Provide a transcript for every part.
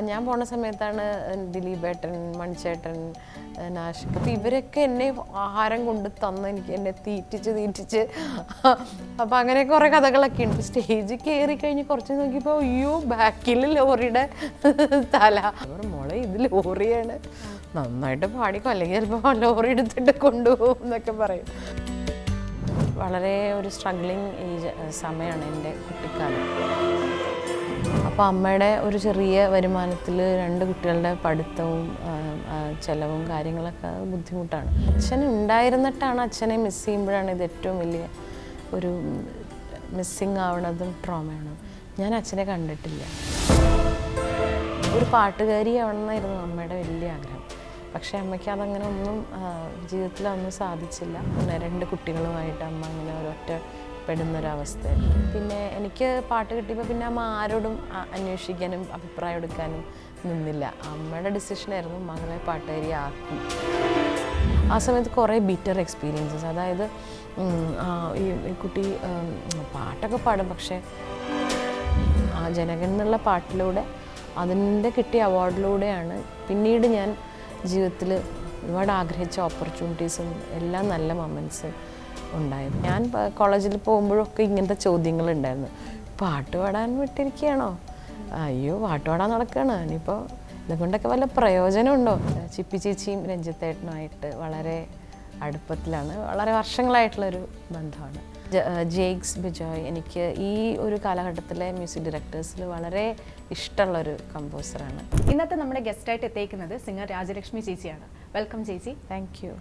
ഞാൻ പോണ സമയത്താണ് ദിലീപേട്ടൻ, മണിച്ചേട്ടൻ, നാഷിക്, അപ്പോൾ ഇവരൊക്കെ എന്നെ ആഹാരം കൊണ്ട് തന്ന് എന്നെ തീറ്റിച്ച് അപ്പോൾ അങ്ങനെ കുറേ കഥകളൊക്കെ ഉണ്ട്. സ്റ്റേജിൽ കയറി കഴിഞ്ഞ് കുറച്ച് നോക്കിയപ്പോൾ അയ്യോ ബാക്കിൽ ലോറിയുടെ തല. മോളെ ഇത് ലോറിയാണ്, നന്നായിട്ട് പാടിക്കോ അല്ലെങ്കിൽ ചിലപ്പോൾ ലോറി എടുത്തിട്ട് കൊണ്ടുപോകും എന്നൊക്കെ പറയും. വളരെ ഒരു സ്ട്രഗ്ലിങ് സമയമാണ് എൻ്റെ കുട്ടിക്കാലം. അപ്പോൾ അമ്മയുടെ ഒരു ചെറിയ വരുമാനത്തിൽ 2 കുട്ടികളുടെ പഠിത്തവും ചിലവും കാര്യങ്ങളൊക്കെ ബുദ്ധിമുട്ടാണ്. അച്ഛൻ ഉണ്ടായിരുന്നിട്ടാണ്, അച്ഛനെ മിസ് ചെയ്യുമ്പോഴാണ് ഇത് ഏറ്റവും വലിയ ഒരു മിസ്സിങ് ആവണതും ട്രോമയാണ്. ഞാൻ അച്ഛനെ കണ്ടിട്ടില്ല. ഒരു പാട്ടുകാരിയാവണമെന്നായിരുന്നു അമ്മയുടെ വലിയ ആഗ്രഹം. പക്ഷേ അമ്മയ്ക്ക് അതങ്ങനെ ഒന്നും ജീവിതത്തിൽ അതൊന്നും സാധിച്ചില്ല. പിന്നെ 2 കുട്ടികളുമായിട്ട് അമ്മ അങ്ങനെ ഒരൊറ്റപ്പെടുന്നൊരവസ്ഥയായിരുന്നു. പിന്നെ എനിക്ക് പാട്ട് കിട്ടിയപ്പോൾ പിന്നെ അമ്മ ആരോടും അന്വേഷിക്കാനും അഭിപ്രായം എടുക്കാനും നിന്നില്ല. അമ്മയുടെ ഡിസിഷനായിരുന്നു മകളെ പാട്ടുകാരിയാക്കും. ആ സമയത്ത് കുറേ ബിറ്റർ എക്സ്പീരിയൻസസ്, അതായത് ഈ കുട്ടി പാട്ടൊക്കെ പാടും, പക്ഷേ ആ ജനകൻ എന്നുള്ള പാട്ടിലൂടെ അതിൻ്റെ കിട്ടിയ അവാർഡിലൂടെയാണ് പിന്നീട് ഞാൻ ജീവിതത്തിൽ ഒരുപാട് ആഗ്രഹിച്ച ഓപ്പർച്യൂണിറ്റീസും എല്ലാം നല്ല മൊമെൻറ്റ്സും ഉണ്ടായത്. ഞാൻ കോളേജിൽ പോകുമ്പോഴൊക്കെ ഇങ്ങനത്തെ ചോദ്യങ്ങളുണ്ടായിരുന്നു. പാട്ട് പാടാൻ വിട്ടിരിക്കുകയാണോ? അയ്യോ പാട്ട് പാടാൻ നടക്കുകയാണ്, ഇനിയിപ്പോൾ ഇതുകൊണ്ടൊക്കെ വല്ല പ്രയോജനമുണ്ടോ? ചിപ്പി ചേച്ചിയും രഞ്ജിത്തേട്ടനുമായിട്ട് വളരെ അടുപ്പത്തിലാണ്, വളരെ വർഷങ്ങളായിട്ടുള്ളൊരു ബന്ധമാണ്. ജെയ്ക്സ് ബിജോയ് എനിക്ക് ഈ ഒരു കാലഘട്ടത്തിലെ മ്യൂസിക് ഡയറക്ടേഴ്സിൽ വളരെ ഇഷ്ടമുള്ളൊരു കമ്പോസറാണ്. ഇന്നത്തെ നമ്മുടെ ഗസ്റ്റായിട്ട് എത്തിയിരിക്കുന്നത് സിംഗർ രാജലക്ഷ്മി ചേച്ചിയാണ്. വെൽക്കം ചേച്ചി. Thank you.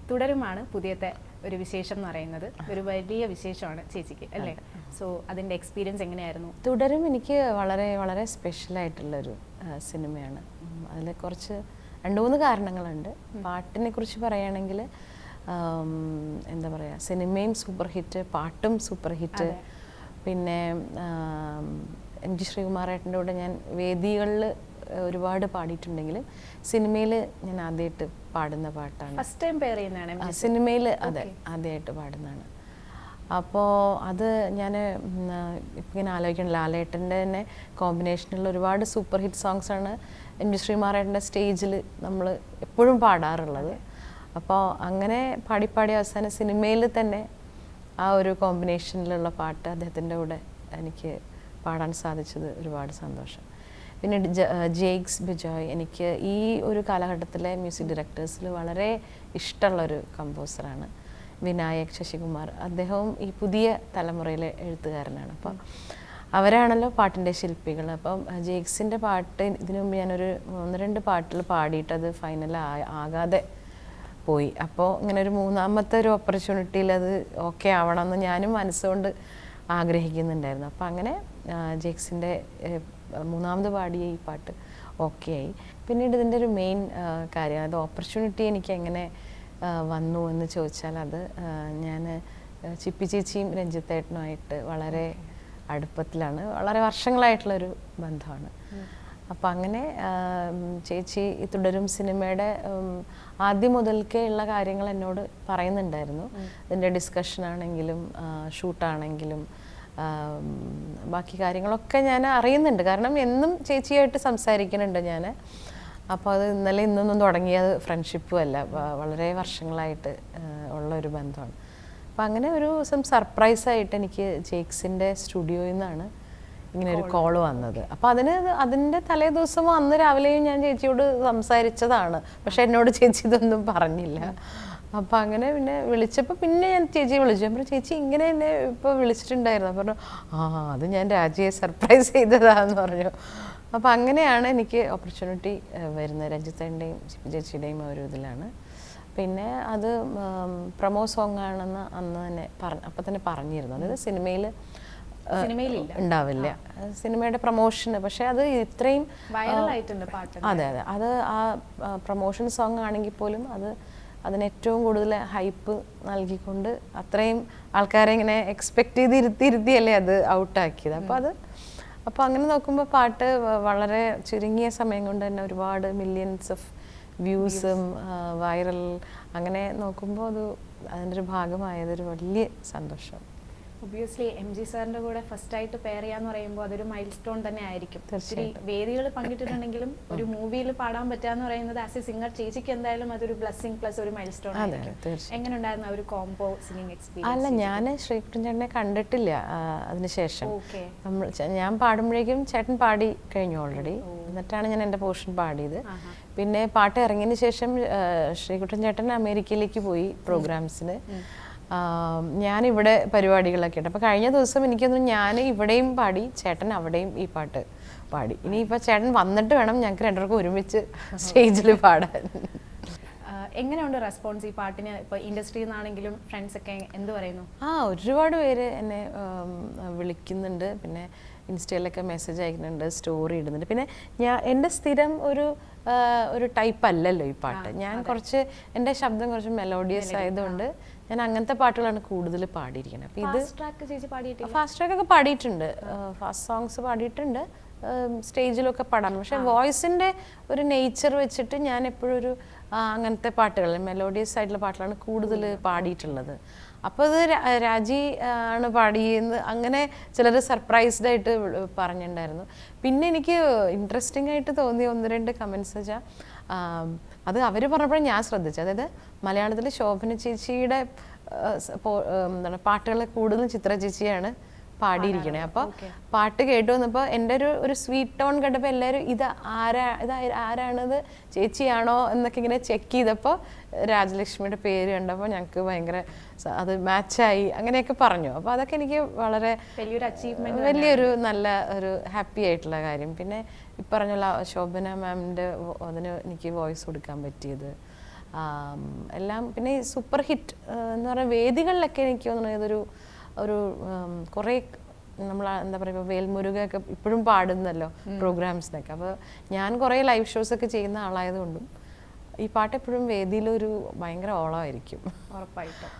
തുടരുമാണ് പുതിയത്തെ ഒരു വിശേഷം എന്ന് പറയുന്നത്. ഒരു വലിയ വിശേഷമാണ് ചേച്ചിക്ക് അല്ലേ? സോ അതിൻ്റെ എക്സ്പീരിയൻസ് എങ്ങനെയായിരുന്നു? തുടരും എനിക്ക് വളരെ വളരെ സ്പെഷ്യലായിട്ടുള്ളൊരു സിനിമയാണ്. അതിൽ കുറച്ച് 2-3 കാരണങ്ങളുണ്ട്. പാട്ടിനെ കുറിച്ച് പറയുകയാണെങ്കിൽ എന്താ പറയുക, സിനിമയും സൂപ്പർ ഹിറ്റ്, പാട്ടും സൂപ്പർ ഹിറ്റ്. പിന്നെ MG ശ്രീകുമാരേട്ടൻ്റെ കൂടെ ഞാൻ വേദികളിൽ ഒരുപാട് പാടിയിട്ടുണ്ടെങ്കിലും സിനിമയിൽ ഞാൻ ആദ്യമായിട്ട് പാടുന്ന പാട്ടാണ്. ഫസ്റ്റ് ടൈം പെയർ ചെയ്യുന്നതാണ് സിനിമയിൽ. അതെ, ആദ്യമായിട്ട് പാടുന്നതാണ്. അപ്പോൾ അത് ഞാൻ ഇപ്പം ഇങ്ങനെ ആലോചിക്കണം, ലാലേട്ടൻ്റെ തന്നെ കോമ്പിനേഷനിലുള്ള ഒരുപാട് സൂപ്പർ ഹിറ്റ് സോങ്സാണ് MG ശ്രീകുമാരേട്ടൻ്റെ സ്റ്റേജിൽ നമ്മൾ എപ്പോഴും പാടാറുള്ളത്. അപ്പോൾ അങ്ങനെ പാടി അവസാനം സിനിമയിൽ തന്നെ ആ ഒരു കോമ്പിനേഷനിലുള്ള പാട്ട് അദ്ദേഹത്തിൻ്റെ കൂടെ എനിക്ക് പാടാൻ സാധിച്ചത് ഒരുപാട് സന്തോഷം. പിന്നെ ജെയ്ക്സ് ബിജോയ് എനിക്ക് ഈ ഒരു കാലഘട്ടത്തിലെ മ്യൂസിക് ഡയറക്ടേഴ്സിൽ വളരെ ഇഷ്ടമുള്ളൊരു കമ്പോസറാണ്. വിനായക്, ശശികുമാർ, അദ്ദേഹവും ഈ പുതിയ തലമുറയിലെ എഴുത്തുകാരനാണ്. അപ്പം അവരാണല്ലോ പാട്ടിൻ്റെ ശില്പികൾ. അപ്പം ജെയ്ക്സിൻ്റെ പാട്ട് ഇതിനു മുമ്പ് ഞാനൊരു 1-2 പാട്ടിൽ പാടിയിട്ട് അത് ഫൈനൽ ആകാതെ പോയി. അപ്പോൾ ഇങ്ങനെ ഒരു 3ാമത്തെ ഒരു ഓപ്പർച്യൂണിറ്റിയിൽ അത് ഓക്കെ ആവണമെന്ന് ഞാനും മനസ്സുകൊണ്ട് ആഗ്രഹിക്കുന്നുണ്ടായിരുന്നു. അപ്പോൾ അങ്ങനെ ജെയ്ക്സിൻ്റെ 3ാമത് പാടിയ ഈ പാട്ട് ഓക്കെ ആയി. പിന്നീട് ഇതിൻ്റെ ഒരു മെയിൻ കാര്യം, അത് ഓപ്പർച്യൂണിറ്റി എനിക്ക് എങ്ങനെ വന്നു എന്ന് ചോദിച്ചാൽ, അത് ഞാൻ ചിപ്പി ചേച്ചിയും രഞ്ജിത്തേട്ടനുമായിട്ട് വളരെ അടുപ്പത്തിലാണ്, വളരെ വർഷങ്ങളായിട്ടുള്ളൊരു ബന്ധമാണ്. അപ്പോൾ അങ്ങനെ ചേച്ചി ഈ തുടരും സിനിമയുടെ ആദ്യം മുതൽക്കേ ഉള്ള കാര്യങ്ങൾ എന്നോട് പറയുന്നുണ്ടായിരുന്നു. ഇതിൻ്റെ ഡിസ്കഷനാണെങ്കിലും ഷൂട്ടാണെങ്കിലും ബാക്കി കാര്യങ്ങളൊക്കെ ഞാൻ അറിയുന്നുണ്ട്. കാരണം എന്നും ചേച്ചിയായിട്ട് സംസാരിക്കുന്നുണ്ട് ഞാൻ. അപ്പോൾ അത് ഇന്നലെ ഇന്നൊന്നും തുടങ്ങിയത് ഫ്രണ്ട്ഷിപ്പും അല്ല, വളരെ വർഷങ്ങളായിട്ട് ഉള്ള ഒരു ബന്ധമാണ്. അപ്പോൾ അങ്ങനെ ഒരു സർപ്രൈസായിട്ട് എനിക്ക് ജെയ്ക്സിൻ്റെ സ്റ്റുഡിയോയിൽ നിന്നാണ് ഇങ്ങനെ ഒരു കോള് വന്നത്. അപ്പോൾ അതിൻ്റെ തലേ ദിവസമോ അന്ന് രാവിലെയും ഞാൻ ചേച്ചിയോട് സംസാരിച്ചതാണ്. പക്ഷെ എന്നോട് ചേച്ചി ഇതൊന്നും പറഞ്ഞില്ല. അപ്പോൾ അങ്ങനെ പിന്നെ വിളിച്ചപ്പോൾ പിന്നെ ഞാൻ ചേച്ചിയെ വിളിച്ചു. അപ്പോൾ ചേച്ചി ഇങ്ങനെ എന്നെ ഇപ്പോൾ വിളിച്ചിട്ടുണ്ടായിരുന്നു. പറഞ്ഞു അത് ഞാൻ രാജിയെ സർപ്രൈസ് ചെയ്തതാന്ന് പറഞ്ഞു. അപ്പോൾ അങ്ങനെയാണ് എനിക്ക് ഓപ്പർച്യൂണിറ്റി വരുന്നത്. രഞ്ജിത്തേൻ്റെയും ചേച്ചിയുടെയും ഒരു ഇതിലാണ്. പിന്നെ അത് പ്രമോ സോങ് ആണെന്ന് അന്ന് തന്നെ അപ്പം തന്നെ പറഞ്ഞിരുന്നു. അതായത് സിനിമയിൽ ഉണ്ടാവില്ല, സിനിമയുടെ പ്രൊമോഷന്. പക്ഷെ അത് ഇത്രയും വൈറലായിട്ടുണ്ട് പാട്ട്. അതെ, അത് ആ പ്രൊമോഷൻ സോങ് ആണെങ്കിൽ പോലും അതിന് ഏറ്റവും കൂടുതൽ ഹൈപ്പ് നൽകിക്കൊണ്ട് അത്രയും ആൾക്കാരെ ഇങ്ങനെ എക്സ്പെക്റ്റ് ചെയ്ത് ഇരുത്തിയല്ലേ അത് ഔട്ടാക്കിയത്. അപ്പോൾ അങ്ങനെ നോക്കുമ്പോൾ പാട്ട് വളരെ ചുരുങ്ങിയ സമയം കൊണ്ട് തന്നെ ഒരുപാട് മില്യൺസ് ഓഫ് വ്യൂസും വൈറൽ അങ്ങനെ നോക്കുമ്പോൾ അതിൻ്റെ ഒരു ഭാഗമായതൊരു വലിയ സന്തോഷം. ഒബ്വിയസ്ലി MG സാറിന്റെ കൂടെ ഫസ്റ്റ് ആയിട്ട് പെയർ ചെയ്യാന്ന് പറയുമ്പോൾ അതൊരു മൈൽ സ്റ്റോൺ തന്നെ ആയിരിക്കും. ഒത്തിരി തീർച്ചയായിട്ടും. വേദികൾ പങ്കിട്ടിട്ടുണ്ടെങ്കിലും ഒരു മൂവിയിൽ പാടാൻ പറ്റാന്ന് പറയുന്നത് ആസ് എ സിംഗർ ചേച്ചിക്ക് എന്തായാലും അതൊരു ബ്ലെസ്സിങ് പ്ലസ് ഒരു മൈൽ സ്റ്റോൺ ആയിരിക്കും. എങ്ങനെ ഉണ്ടായിരുന്നു ആ ഒരു കോംബോ സിംഗിങ് എക്സ്പീരിയൻസ്? അല്ല, ഞാൻ ശ്രീകുട്ടൻ ചേട്ടനെ കണ്ടിട്ടില്ല അതിനുശേഷം. ഓക്കെ. ഞാൻ പാടുമ്പോഴേക്കും ചേട്ടൻ പാടി കഴിഞ്ഞു ഓൾറെഡി. എന്നിട്ടാണ് ഞാൻ എൻ്റെ പോർഷൻ പാടിയത്. പിന്നെ പാട്ട് ഇറങ്ങിയതിന് ശേഷം ശ്രീകുട്ടൻ ചേട്ടൻ അമേരിക്കയിലേക്ക് പോയി പ്രോഗ്രാംസിന്. ഞാനിവിടെ പരിപാടികളൊക്കെ ഉണ്ട്. അപ്പോൾ കഴിഞ്ഞ ദിവസം എനിക്കൊന്നും ഞാൻ ഇവിടെയും പാടി, ചേട്ടൻ അവിടെയും ഈ പാട്ട് പാടി. ഇനിയിപ്പോൾ ചേട്ടൻ വന്നിട്ട് വേണം ഞങ്ങൾക്ക് രണ്ടുപേർക്കും ഒരുമിച്ച് സ്റ്റേജിൽ പാടാൻ. എങ്ങനെയുണ്ട് റെസ്പോൺസ് ഈ പാട്ടിന്? ഇപ്പോൾ ഇൻഡസ്ട്രിയിൽ നിന്നാണെങ്കിലും ഫ്രണ്ട്സ് ഒക്കെ എന്ത് പറയുന്നു? ഒരുപാട് പേര് എന്നെ വിളിക്കുന്നുണ്ട്, പിന്നെ ഇൻസ്റ്റയിലൊക്കെ മെസ്സേജ് അയക്കുന്നുണ്ട്, സ്റ്റോറി ഇടുന്നുണ്ട്. പിന്നെ എൻ്റെ സ്ഥിരം ഒരു ടൈപ്പ് അല്ലല്ലോ ഈ പാട്ട്. ഞാൻ കുറച്ച് എൻ്റെ ശബ്ദം കുറച്ച് മെലോഡിയസ് ആയതുകൊണ്ട് ഞാൻ അങ്ങനത്തെ പാട്ടുകളാണ് കൂടുതൽ പാടിയിരിക്കുന്നത്. അപ്പോൾ ഇത് ഫാസ്റ്റ് ട്രാക്ക് ഒക്കെ പാടിയിട്ടുണ്ട്, ഫാസ്റ്റ് സോങ്സ് പാടിയിട്ടുണ്ട്, സ്റ്റേജിലൊക്കെ പാടാൻ. പക്ഷേ വോയിസിൻ്റെ ഒരു നേച്ചർ വെച്ചിട്ട് ഞാൻ എപ്പോഴും ഒരു അങ്ങനത്തെ പാട്ടുകൾ, മെലോഡിയസ് ആയിട്ടുള്ള പാട്ടുകളാണ് കൂടുതൽ പാടിയിട്ടുള്ളത്. അപ്പോൾ അത് രാജി ആണ് പാടിയെന്ന് അങ്ങനെ ചിലർ സർപ്രൈസ്ഡ് ആയിട്ട് പറഞ്ഞിട്ടുണ്ടായിരുന്നു. പിന്നെ എനിക്ക് ഇൻട്രസ്റ്റിംഗ് ആയിട്ട് തോന്നിയ 1-2 കമൻറ്റ്സ് വെച്ചാൽ അത് അവർ പറഞ്ഞപ്പോഴും ഞാൻ ശ്രദ്ധിച്ചു. അതായത് മലയാളത്തിൽ ശോഭന ചേച്ചിയുടെ എന്താണ് പാട്ടുകൾ കൂടുതലും ചിത്ര ചേച്ചിയാണ് പാടിയിരിക്കണേ. അപ്പോൾ പാട്ട് കേട്ടു വന്നപ്പോൾ എൻ്റെ ഒരു സ്വീറ്റ് ടോൺ കണ്ടപ്പോൾ എല്ലാവരും ആരാണത്, ചേച്ചിയാണോ എന്നൊക്കെ ഇങ്ങനെ ചെക്ക് ചെയ്തപ്പോൾ രാജലക്ഷ്മിയുടെ പേര് കണ്ടപ്പോൾ ഞങ്ങൾക്ക് ഭയങ്കര അത് മാച്ചായി അങ്ങനെയൊക്കെ പറഞ്ഞു. അപ്പോൾ അതൊക്കെ എനിക്ക് വളരെ വലിയൊരു അച്ചീവ്മെന്റ്, വലിയൊരു നല്ല ഒരു ഹാപ്പി ആയിട്ടുള്ള കാര്യം. പിന്നെ ഈ പറഞ്ഞുള്ള ശോഭന മാമിൻ്റെ അതിന് എനിക്ക് വോയിസ് കൊടുക്കാൻ പറ്റിയത് എല്ലാം. പിന്നെ ഈ സൂപ്പർ ഹിറ്റ് എന്ന് പറയുന്ന വേദികളിലൊക്കെ എനിക്ക് തോന്നുന്നത് ഇതൊരു കുറേ നമ്മൾ എന്താ പറയുക, വേൽമുരുകയൊക്കെ ഇപ്പോഴും പാടുന്നല്ലോ പ്രോഗ്രാംസിനൊക്കെ. അപ്പോൾ ഞാൻ കുറേ ലൈവ് ഷോസ് ഒക്കെ ചെയ്യുന്ന ആളായതുകൊണ്ടും ഈ പാട്ട് എപ്പോഴും വേദിയിലൊരു ഭയങ്കര ഓളമായിരിക്കും. ഉറപ്പായിട്ടും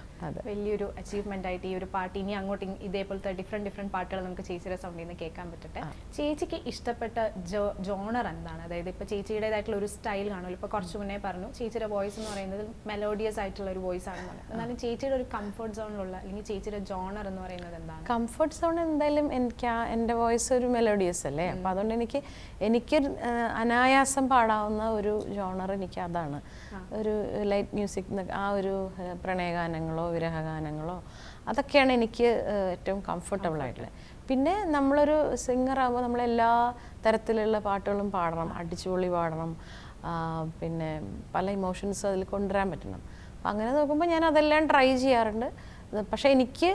വലിയൊരു അച്ചീവ്മെന്റ് ആയിട്ട് ഈ ഒരു പാട്ട് ഇനി അങ്ങോട്ട് ഇതേപോലത്തെ ഡിഫറെന്റ് പാട്ടുകൾ നമുക്ക് ചേച്ചിയുടെ സൗണ്ടിൽ നിന്ന് കേൾക്കാൻ പറ്റട്ടെ. ചേച്ചിക്ക് ഇഷ്ടപ്പെട്ട ജോണർ എന്താണ്? അതായത് ഇപ്പൊ ചേച്ചിയുടേതായിട്ടുള്ള ഒരു സ്റ്റൈൽ കാണുമല്ലോ. ഇപ്പൊ കുറച്ച് മുന്നേ പറഞ്ഞു ചേച്ചിയുടെ വോയിസ് എന്ന് പറയുന്നത് മെലോഡിയസ് ആയിട്ടുള്ള ഒരു വോയിസ് ആണെന്ന് പറഞ്ഞു. എന്നാലും ചേച്ചിയുടെ ഒരു കംഫർട്ട് സോണിലുള്ള അല്ലെങ്കിൽ ചേച്ചിയുടെ ജോണർ എന്ന് പറയുന്നത് എന്താണ്? കംഫർട്ട് സോൺ എന്തായാലും എനിക്ക് എൻ്റെ വോയിസ് ഒരു മെലോഡിയസ് അല്ലേ. അപ്പോൾ അതുകൊണ്ട് എനിക്ക് അനായാസം പാടാവുന്ന ഒരു ജോണർ എനിക്ക് അതാണ്. ഒരു ലൈറ്റ് മ്യൂസിക്, ആ ഒരു പ്രണയഗാനങ്ങളോ വിരഹഗാനങ്ങളോ അതൊക്കെയാണ് എനിക്ക് ഏറ്റവും കംഫർട്ടബിൾ ആയിട്ടുള്ളത്. പിന്നെ നമ്മളൊരു സിംഗർ ആകുമ്പോൾ നമ്മളെല്ലാ തരത്തിലുള്ള പാട്ടുകളും പാടണം, അടിച്ചുപൊളി പാടണം, പിന്നെ പല ഇമോഷൻസ് അതിൽ കൊണ്ടുവരാൻ പറ്റണം. അപ്പം അങ്ങനെ നോക്കുമ്പോൾ ഞാൻ അതെല്ലാം ട്രൈ ചെയ്യാറുണ്ട്. പക്ഷേ എനിക്ക്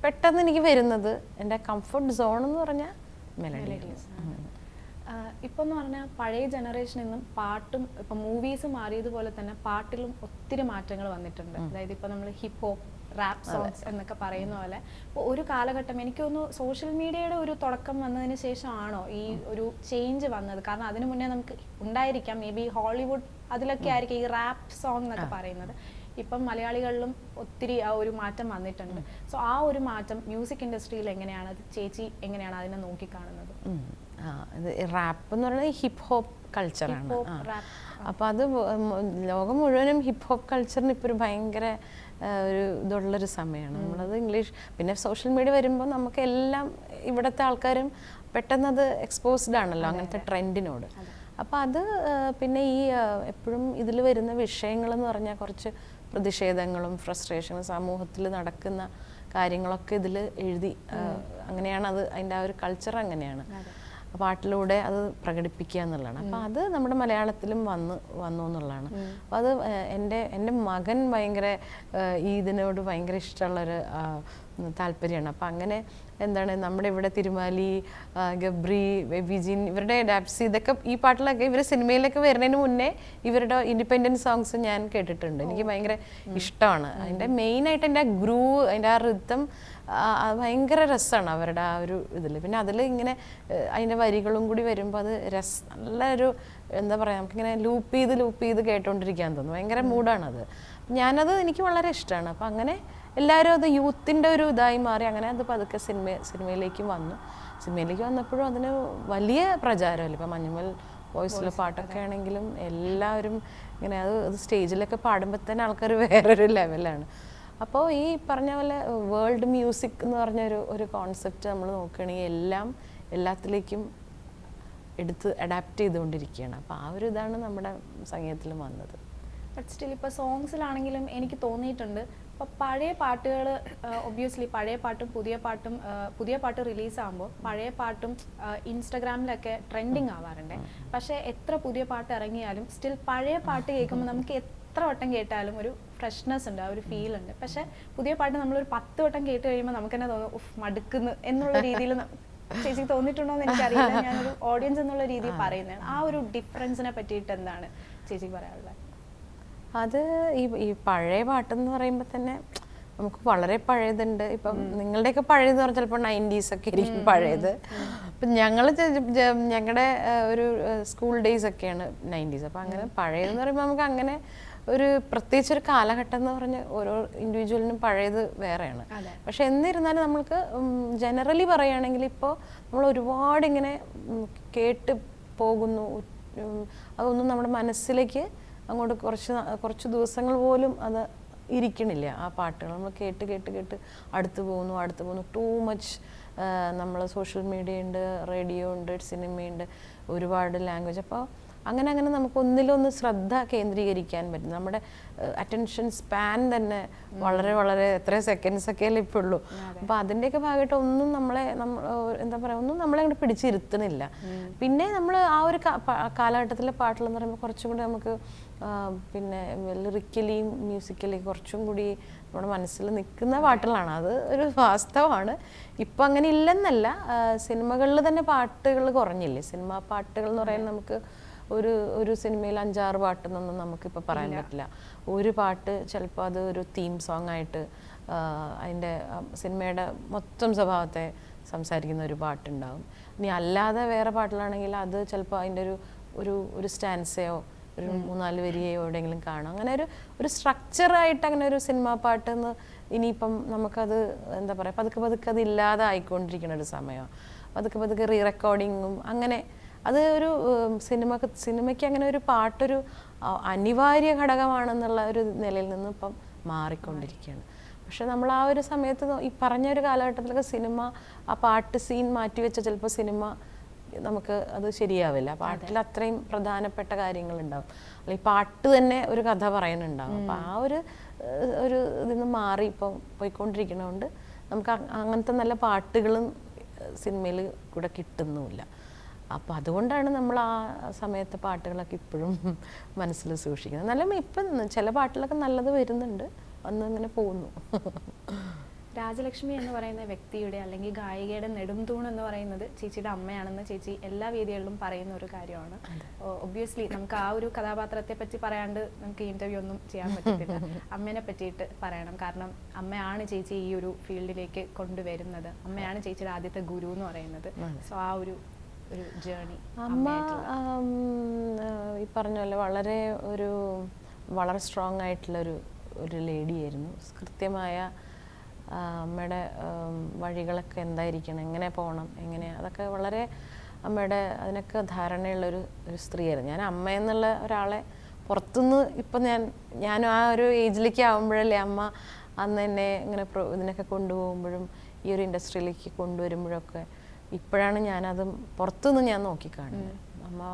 പെട്ടെന്ന് എനിക്ക് വരുന്നത് എൻ്റെ കംഫർട്ട് സോൺ എന്ന് പറഞ്ഞാൽ മെലഡീസ്. ഇപ്പം എന്ന് പറഞ്ഞാൽ പഴയ ജനറേഷനിൽ നിന്നും പാട്ടും ഇപ്പം മൂവീസ് മാറിയതുപോലെ തന്നെ പാട്ടിലും ഒത്തിരി മാറ്റങ്ങൾ വന്നിട്ടുണ്ട്. അതായത് ഇപ്പം നമ്മൾ ഹിപ്പ് ഹോപ്പ്, റാപ്പ് സോങ്സ് എന്നൊക്കെ പറയുന്ന പോലെ ഇപ്പോൾ ഒരു കാലഘട്ടം എനിക്ക് തോന്നുന്നു സോഷ്യൽ മീഡിയയുടെ ഒരു തുടക്കം വന്നതിന് ശേഷമാണോ ഈ ഒരു ചേഞ്ച് വന്നത്? കാരണം അതിനു മുന്നേ നമുക്ക് ഉണ്ടായിരിക്കാം, മേ ബി ഹോളിവുഡ് അതിലൊക്കെ ആയിരിക്കും ഈ റാപ്പ് സോങ് എന്നൊക്കെ പറയുന്നത്. ഇപ്പം മലയാളികളിലും ഒത്തിരി ആ ഒരു മാറ്റം വന്നിട്ടുണ്ട്. സോ ആ ഒരു മാറ്റം മ്യൂസിക് ഇൻഡസ്ട്രിയിൽ എങ്ങനെയാണ്, ചേച്ചി എങ്ങനെയാണ് അതിനെ നോക്കിക്കാണുന്നത്? ഇത് റാപ്പ് എന്ന് പറയുന്നത് ഹിപ്പ് ഹോപ്പ് കൾച്ചറാണ്. അപ്പോൾ അത് ലോകം മുഴുവനും ഹിപ്പ് ഹോപ്പ് കൾച്ചറിന് ഇപ്പോൾ ഒരു ഭയങ്കര ഒരു ഇതുള്ളൊരു സമയമാണ്. നമ്മളത് ഇംഗ്ലീഷ് പിന്നെ സോഷ്യൽ മീഡിയ വരുമ്പോൾ നമുക്ക് എല്ലാം ഇവിടുത്തെ ആൾക്കാരും പെട്ടെന്നത് എക്സ്പോസ്ഡ് ആണല്ലോ അങ്ങനത്തെ ട്രെൻഡിനോട്. അപ്പോൾ അത് പിന്നെ ഈ എപ്പോഴും ഇതിൽ വരുന്ന വിഷയങ്ങളെന്ന് പറഞ്ഞാൽ കുറച്ച് പ്രതിഷേധങ്ങളും ഫ്രസ്ട്രേഷനും സമൂഹത്തിൽ നടക്കുന്ന കാര്യങ്ങളൊക്കെ ഇതിൽ എഴുതി, അങ്ങനെയാണ് അത്, അതിൻ്റെ ആ ഒരു കൾച്ചർ അങ്ങനെയാണ്. പാട്ടിലൂടെ അത് പ്രകടിപ്പിക്കുക എന്നുള്ളതാണ്. അപ്പോൾ അത് നമ്മുടെ മലയാളത്തിലും വന്നു എന്നുള്ളതാണ്. അപ്പോൾ അത് എൻ്റെ മകൻ ഭയങ്കര ഇതിനോട് ഭയങ്കര ഇഷ്ടമുള്ളൊരു താല്പര്യമാണ്. അപ്പോൾ അങ്ങനെ എന്താണ് നമ്മുടെ ഇവിടെ തിരുമാലി, ഗബ്രി, വിജിൻ, ഇവരുടെ ഡാപ്സി ഇതൊക്കെ ഈ പാട്ടിലൊക്കെ ഇവർ സിനിമയിലൊക്കെ വരുന്നതിന് മുന്നേ ഇവരുടെ ഇൻഡിപെൻഡൻറ്റ് സോങ്സ് ഞാൻ കേട്ടിട്ടുണ്ട്. എനിക്ക് ഭയങ്കര ഇഷ്ടമാണ്. അതിൻ്റെ മെയിനായിട്ട് എൻ്റെ ഗ്രൂവ്, അതിൻ്റെ ആ റിതം ഭയങ്കര രസമാണ് അവരുടെ ആ ഒരു ഇതിൽ. പിന്നെ അതിൽ ഇങ്ങനെ അതിൻ്റെ വരികളും കൂടി വരുമ്പോൾ അത് നല്ലൊരു എന്താ പറയുക, നമുക്കിങ്ങനെ ലൂപ്പ് ചെയ്ത് കേട്ടോണ്ടിരിക്കാൻ തോന്നും. ഭയങ്കര മൂഡാണത്. ഞാനത് എനിക്ക് വളരെ ഇഷ്ടമാണ്. അപ്പം അങ്ങനെ എല്ലാവരും അത് യൂത്തിൻ്റെ ഒരു ഇതായി മാറി. അങ്ങനെ അത് പതുക്കെ സിനിമയിലേക്ക് വന്നപ്പോഴും അതിന് വലിയ പ്രചാരമല്ല. ഇപ്പം മഞ്ഞുമൽ വോയിസിലെ പാട്ടൊക്കെ ആണെങ്കിലും എല്ലാവരും ഇങ്ങനെ അത് സ്റ്റേജിലൊക്കെ പാടുമ്പോൾ തന്നെ ആൾക്കാർ വേറൊരു ലെവലാണ്. അപ്പോൾ ഈ പറഞ്ഞ പോലെ വേൾഡ് മ്യൂസിക് എന്ന് പറഞ്ഞൊരു ഒരു കോൺസെപ്റ്റ് നമ്മൾ നോക്കുകയാണെങ്കിൽ എല്ലാം എല്ലാത്തിലേക്കും എടുത്ത് അഡാപ്റ്റ് ചെയ്തുകൊണ്ടിരിക്കുകയാണ്. അപ്പോൾ ആ ഒരു ഇതാണ് നമ്മുടെ സംഗീതത്തിലും വന്നത്. ബട്ട് സ്റ്റിൽ ഇപ്പോൾ സോങ്സിലാണെങ്കിലും എനിക്ക് തോന്നിയിട്ടുണ്ട് ഇപ്പോൾ പഴയ പാട്ടുകൾ ഒബ്വിയസ്ലി പഴയ പാട്ടും പുതിയ പാട്ട് റിലീസാകുമ്പോൾ പഴയ പാട്ടും ഇൻസ്റ്റഗ്രാമിലൊക്കെ ട്രെൻഡിങ് ആവാറുണ്ട്. പക്ഷേ എത്ര പുതിയ പാട്ട് ഇറങ്ങിയാലും സ്റ്റിൽ പഴയ പാട്ട് കേൾക്കുമ്പോൾ നമുക്ക് എത്ര വട്ടം കേട്ടാലും ഒരു ഫ്രഷ്നെസ് ഉണ്ട്, ആ ഒരു ഫീൽ ഉണ്ട്. പക്ഷേ പുതിയ പാട്ട് നമ്മളൊരു 10 വട്ടം കേട്ട് കഴിയുമ്പോൾ നമുക്ക് തന്നെ തോന്നും ഉഫ് മടുക്കുന്നു എന്നുള്ള രീതിയിൽ ചേച്ചിക്ക് തോന്നിയിട്ടുണ്ടോ എന്ന് എനിക്കറിയില്ല. ഞാനൊരു ഓഡിയൻസ് എന്നുള്ള രീതിയിൽ പറയുന്നതാണ്. ആ ഒരു ഡിഫറൻസിനെ പറ്റിയിട്ട് എന്താണ് ചേച്ചിക്ക് പറയാനുള്ളത്? അത് ഈ പഴയ പാട്ടെന്ന് പറയുമ്പോൾ തന്നെ നമുക്ക് വളരെ പഴയതുണ്ട്. ഇപ്പം നിങ്ങളുടെയൊക്കെ പഴയതെന്ന് പറഞ്ഞാൽ ചിലപ്പോൾ 90s ഒക്കെ ആയിരിക്കും പഴയത്. ഇപ്പം ഞങ്ങളുടെ ഒരു സ്കൂൾ ഡേയ്സ് ഒക്കെയാണ് 90s. അപ്പം അങ്ങനെ പഴയതെന്ന് പറയുമ്പോൾ നമുക്ക് അങ്ങനെ ഒരു പ്രത്യേകിച്ചൊരു കാലഘട്ടം എന്ന് പറഞ്ഞ് ഓരോ ഇൻഡിവിജ്വലിനും പഴയത് വേറെയാണ്. പക്ഷെ എന്നിരുന്നാലും നമ്മൾക്ക് ജനറലി പറയുകയാണെങ്കിൽ ഇപ്പോൾ നമ്മൾ ഒരുപാട് ഇങ്ങനെ കേട്ട് പോകുന്നു. അതൊന്നും നമ്മുടെ മനസ്സിലേക്ക് അങ്ങോട്ട് കുറച്ച് ദിവസങ്ങൾ പോലും അത് ഇരിക്കണില്ല. ആ പാട്ടുകൾ നമ്മൾ കേട്ട് കേട്ട് കേട്ട് അടുത്ത് പോകുന്നു. ടൂ മച്ച് നമ്മൾ സോഷ്യൽ മീഡിയ ഉണ്ട്, റേഡിയോ ഉണ്ട്, സിനിമയുണ്ട്, ഒരുപാട് ലാംഗ്വേജ്. അപ്പോൾ അങ്ങനെ നമുക്ക് ഒന്നിലൊന്ന് ശ്രദ്ധ കേന്ദ്രീകരിക്കാൻ പറ്റും. നമ്മുടെ അറ്റൻഷൻ സ്പാൻ തന്നെ വളരെ എത്ര സെക്കൻഡ്സ് ഒക്കെ അല്ലേ ഇപ്പോൾ ഉള്ളൂ. അപ്പോൾ അതിൻ്റെയൊക്കെ ഭാഗമായിട്ട് ഒന്നും എന്താ പറയുക, ഒന്നും നമ്മളെ അങ്ങോട്ട് പിടിച്ചിരുത്തണില്ല. പിന്നെ നമ്മൾ ആ ഒരു കാലഘട്ടത്തിലെ പാട്ടുകളെന്ന് പറയുമ്പോൾ കുറച്ചും കൂടി നമുക്ക് പിന്നെ ലിറിക്കലിയും മ്യൂസിക്കലി കുറച്ചും കൂടി നമ്മുടെ മനസ്സിൽ നിൽക്കുന്ന പാട്ടുകളാണ്. അത് ഒരു വാസ്തവമാണ്. ഇപ്പം അങ്ങനെ ഇല്ലെന്നല്ല, സിനിമകളിൽ തന്നെ പാട്ടുകൾ കുറഞ്ഞില്ലേ. സിനിമാ പാട്ടുകൾ എന്ന് പറയുന്നത് നമുക്ക് ഒരു സിനിമയിൽ 5-6 പാട്ടെന്നൊന്നും നമുക്കിപ്പോൾ പറയാൻ പറ്റില്ല. ഒരു പാട്ട് ചിലപ്പോൾ അത് ഒരു തീം സോങ് ആയിട്ട് അതിൻ്റെ സിനിമയുടെ മൊത്തം സ്വഭാവത്തെ സംസാരിക്കുന്ന ഒരു പാട്ടുണ്ടാവും. ഇനി അല്ലാതെ വേറെ പാട്ടിലാണെങ്കിൽ അത് ചിലപ്പോൾ അതിൻ്റെ ഒരു സ്റ്റാൻസയോ ഒരു 3-4 വരിയോ എവിടെയെങ്കിലും കാണും. അങ്ങനെ ഒരു സ്ട്രക്ചറായിട്ട് അങ്ങനെ ഒരു സിനിമാ പാട്ടെന്ന് ഇനിയിപ്പം നമുക്കത് എന്താ പറയുക പതുക്കെ അത് ഇല്ലാതെ ആയിക്കൊണ്ടിരിക്കുന്ന ഒരു സമയമാണ്. പതുക്കെ റീ റെക്കോർഡിങ്ങും അങ്ങനെ അത് ഒരു സിനിമയ്ക്ക് അങ്ങനെ ഒരു പാട്ടൊരു അനിവാര്യ ഘടകമാണെന്നുള്ള ഒരു നിലയിൽ നിന്ന് ഇപ്പം മാറിക്കൊണ്ടിരിക്കുകയാണ്. പക്ഷെ നമ്മൾ ആ ഒരു സമയത്ത് ഈ പറഞ്ഞൊരു കാലഘട്ടത്തിലൊക്കെ സിനിമ ആ പാട്ട് സീൻ മാറ്റിവെച്ച ചിലപ്പോൾ സിനിമ നമുക്ക് അത് ശരിയാവില്ല. പാട്ടിൽ അത്രയും പ്രധാനപ്പെട്ട കാര്യങ്ങളുണ്ടാവും, അല്ലെങ്കിൽ പാട്ട് തന്നെ ഒരു കഥ പറയുന്നുണ്ടാവും. അപ്പം ആ ഒരു ഇതിന്ന് മാറി ഇപ്പം പോയിക്കൊണ്ടിരിക്കണോണ്ട് നമുക്ക് അങ്ങനത്തെ നല്ല പാട്ടുകളും സിനിമയിൽ കൂടെ കിട്ടുന്നുമില്ല. അപ്പോൾ അതുകൊണ്ടാണ് നമ്മൾ ആ സമയത്തെ പാട്ടുകളൊക്കെ ഇപ്പോഴും മനസ്സിൽ സൂക്ഷിക്കുന്നത്. നല്ല ഇപ്പം ചില പാട്ടിലൊക്കെ നല്ലത് വരുന്നുണ്ട്, ഇങ്ങനെ പോകുന്നു. രാജലക്ഷ്മി എന്ന് പറയുന്ന വ്യക്തിയുടെ അല്ലെങ്കിൽ ഗായികയുടെ നെടുംതൂൺ എന്ന് പറയുന്നത് ചേച്ചിയുടെ അമ്മയാണെന്ന് ചേച്ചി എല്ലാ വേദികളിലും പറയുന്ന ഒരു കാര്യമാണ്. ഒബ്വിയസ്ലി നമുക്ക് ആ ഒരു കഥാപാത്രത്തെ പറ്റി പറയാണ്ട് നമുക്ക് ഇന്റർവ്യൂ ഒന്നും ചെയ്യാൻ പറ്റത്തില്ല. അമ്മേനെ പറ്റിയിട്ട് പറയണം. കാരണം അമ്മയാണ് ചേച്ചി ഈ ഒരു ഫീൽഡിലേക്ക് കൊണ്ടുവരുന്നത്. അമ്മയാണ് ചേച്ചിയുടെ ആദ്യത്തെ ഗുരു എന്ന് പറയുന്നത്. സോ ആ ഒരു ജേർണി അമ്മ ഈ പറഞ്ഞ പോലെ വളരെ സ്ട്രോങ് ആയിട്ടുള്ള ഒരു ലേഡിയായിരുന്നു. കൃത്യമായ അമ്മയുടെ വഴികളൊക്കെ എന്തായിരിക്കണം, എങ്ങനെ പോകണം, അതൊക്കെ വളരെ അമ്മയുടെ അതിനൊക്കെ ധാരണയുള്ളൊരു സ്ത്രീയായിരുന്നു. ഞാൻ അമ്മ എന്നുള്ള ഒരാളെ പുറത്തുനിന്ന് ഇപ്പം ഞാനും ആ ഒരു ഏജിലേക്ക് ആകുമ്പോഴല്ലേ അമ്മ അന്ന് എന്നെ ഇങ്ങനെ ഇതിനൊക്കെ കൊണ്ടുപോകുമ്പോഴും ഈ ഒരു ഇൻഡസ്ട്രിയിലേക്ക് കൊണ്ടുവരുമ്പോഴൊക്കെ ഇപ്പോഴാണ് ഞാനത് പുറത്തുനിന്ന് ഞാൻ നോക്കിക്കാണുന്നത്.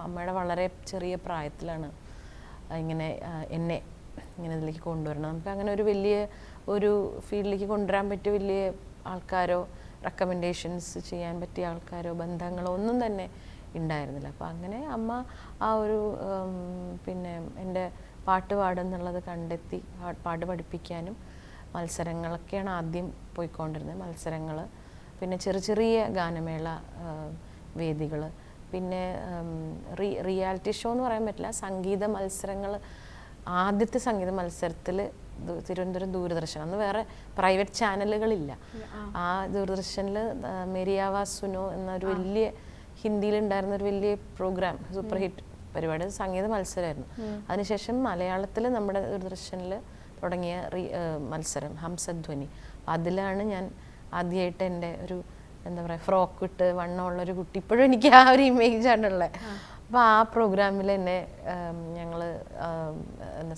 അമ്മയുടെ വളരെ ചെറിയ പ്രായത്തിലാണ് എന്നെ ഇതിലേക്ക് കൊണ്ടുവരണം. നമുക്ക് അങ്ങനെ ഒരു വലിയ ഒരു ഫീൽഡിലേക്ക് കൊണ്ടുവരാൻ പറ്റിയ വലിയ ആൾക്കാരോ റെക്കമെൻഡേഷൻസ് ചെയ്യാൻ പറ്റിയ ആൾക്കാരോ ബന്ധങ്ങളോ ഒന്നും തന്നെ ഉണ്ടായിരുന്നില്ല. അപ്പോൾ അങ്ങനെ അമ്മ ആ ഒരു പിന്നെ എൻ്റെ പാട്ട് പാടുന്നുള്ളത് കണ്ടെത്തി പാട്ട് പഠിപ്പിക്കാനും മത്സരങ്ങളൊക്കെയാണ് ആദ്യം പോയിക്കൊണ്ടിരുന്നത്. മത്സരങ്ങൾ, പിന്നെ ചെറിയ ഗാനമേള വേദികൾ, പിന്നെ റിയാലിറ്റി ഷോ എന്ന് പറയാൻ പറ്റില്ല, സംഗീത മത്സരങ്ങൾ. ആദ്യത്തെ സംഗീത മത്സരത്തിൽ തിരുവനന്തപുരം ദൂരദർശൻ, അന്ന് വേറെ പ്രൈവറ്റ് ചാനലുകളില്ല. ആ ദൂരദർശനിൽ മേരി ആവാസ് സുനോ എന്നൊരു വലിയ ഹിന്ദിയിലുണ്ടായിരുന്ന ഒരു വലിയ പ്രോഗ്രാം, സൂപ്പർ ഹിറ്റ് പരിപാടി, സംഗീത മത്സരമായിരുന്നു. അതിനുശേഷം മലയാളത്തിൽ നമ്മുടെ ദൂരദർശനിൽ തുടങ്ങിയ മത്സരം ഹംസധ്വനി. അതിലാണ് ഞാൻ ആദ്യമായിട്ട് എൻ്റെ എന്താ പറയുക ഫ്രോക്ക് ഇട്ട് വണ്ണമുള്ളൊരു കുട്ടി, ഇപ്പോഴും എനിക്ക് ആ ഒരു ഇമേജാണുള്ളത്. അപ്പോൾ ആ പ്രോഗ്രാമിൽ എന്നെ ഞങ്ങൾ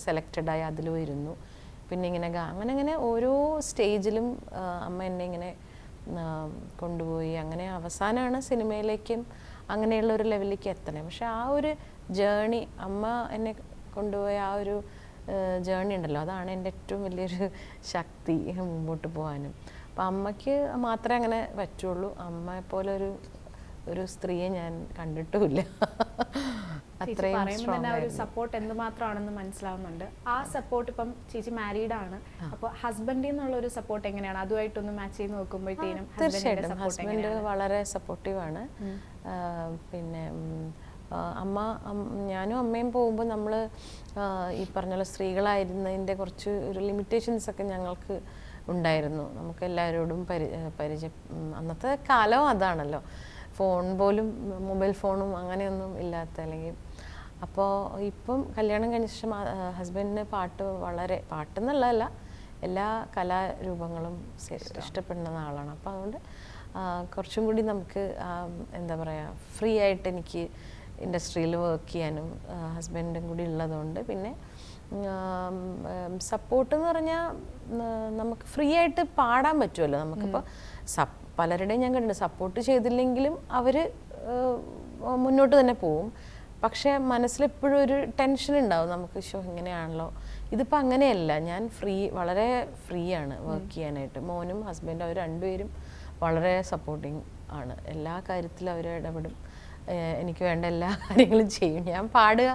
സെലക്റ്റഡായി അതിൽ വരുന്നു. പിന്നെ ഇങ്ങനെ അങ്ങനെ ഓരോ സ്റ്റേജിലും അമ്മ എന്നെ ഇങ്ങനെ കൊണ്ടുപോയി. അങ്ങനെ അവസാനമാണ് സിനിമയിലേക്കും അങ്ങനെയുള്ള ഒരു ലെവലിലേക്ക് എത്തണേ. പക്ഷെ ആ ഒരു ജേണി, അമ്മ എന്നെ കൊണ്ടുപോയ ആ ഒരു ജേണി ഉണ്ടല്ലോ, അതാണ് എൻ്റെ ഏറ്റവും വലിയൊരു ശക്തി മുമ്പോട്ട് പോകാനും. അപ്പം അമ്മയ്ക്ക് മാത്രമേ അങ്ങനെ പറ്റുള്ളൂ. അമ്മയെപ്പോലെ ഒരു സ്ത്രീയെ ഞാൻ കണ്ടിട്ടുമില്ല. അത്രയും ഒരു സപ്പോർട്ട് എന്തുമാത്രമാണെന്ന് മനസ്സിലാവുന്നുണ്ട്. ആ സപ്പോർട്ട് ഇപ്പം ചേച്ചി മാരീഡ് ആണ്, അപ്പോൾ ഹസ്ബൻഡിൽ നിന്നുള്ള ഒരു സപ്പോർട്ട് എങ്ങനെയാണ്? അതുമായിട്ടൊന്ന് മാച്ച് ചെയ്ത് നോക്കുമ്പോഴത്തേനും തീർച്ചയായിട്ടും ഹസ്ബൻഡ് വളരെ സപ്പോർട്ടീവാണ്. പിന്നെ ഞാനും അമ്മയും പോകുമ്പോൾ നമ്മൾ ഈ പറഞ്ഞ പോലെ സ്ത്രീകളായിരുന്നതിൻ്റെ കുറച്ച് ഒരു ലിമിറ്റേഷൻസ് ഒക്കെ ഞങ്ങൾക്ക് ഉണ്ടായിരുന്നു. നമുക്ക് എല്ലാവരോടും പരിചയം അന്നത്തെ കാലം അതാണല്ലോ, ഫോൺ പോലും മൊബൈൽ ഫോണും അങ്ങനെയൊന്നും ഇല്ലാത്ത. അല്ലെങ്കിൽ അപ്പോൾ ഇപ്പം കല്യാണം കഴിഞ്ഞ ശേഷം ഹസ്ബൻഡിന് പാട്ടെന്നുള്ളതല്ല, എല്ലാ കലാരൂപങ്ങളും ഇഷ്ടപ്പെടുന്ന ആളാണ്. അപ്പോൾ അതുകൊണ്ട് കുറച്ചും കൂടി നമുക്ക് എന്താ പറയുക, ഫ്രീ ആയിട്ട് എനിക്ക് ഇൻഡസ്ട്രിയിൽ വർക്ക് ചെയ്യാനും ഹസ്ബൻഡും കൂടി ഉള്ളതുകൊണ്ട്. പിന്നെ സപ്പോർട്ട് എന്ന് പറഞ്ഞാൽ നമുക്ക് ഫ്രീ ആയിട്ട് പാടാൻ പറ്റുമല്ലോ. നമുക്കിപ്പോൾ പലരുടെയും ഞാൻ കണ്ടിട്ടുണ്ട്, സപ്പോർട്ട് ചെയ്തില്ലെങ്കിലും അവർ മുന്നോട്ട് തന്നെ പോവും. പക്ഷേ മനസ്സിലെപ്പോഴും ഒരു ടെൻഷൻ ഉണ്ടാവും, നമുക്ക് ഇങ്ങനെയാണല്ലോ. ഇതിപ്പോൾ അങ്ങനെയല്ല, ഞാൻ വളരെ ഫ്രീ ആണ് വർക്ക് ചെയ്യാനായിട്ട്. മോനും ഹസ്ബൻഡും അവർ രണ്ടുപേരും വളരെ സപ്പോർട്ടിങ് ആണ്. എല്ലാ കാര്യത്തിലും അവർ ഇടപെടും, എനിക്ക് വേണ്ട എല്ലാ കാര്യങ്ങളും ചെയ്യും. ഞാൻ പാടുക,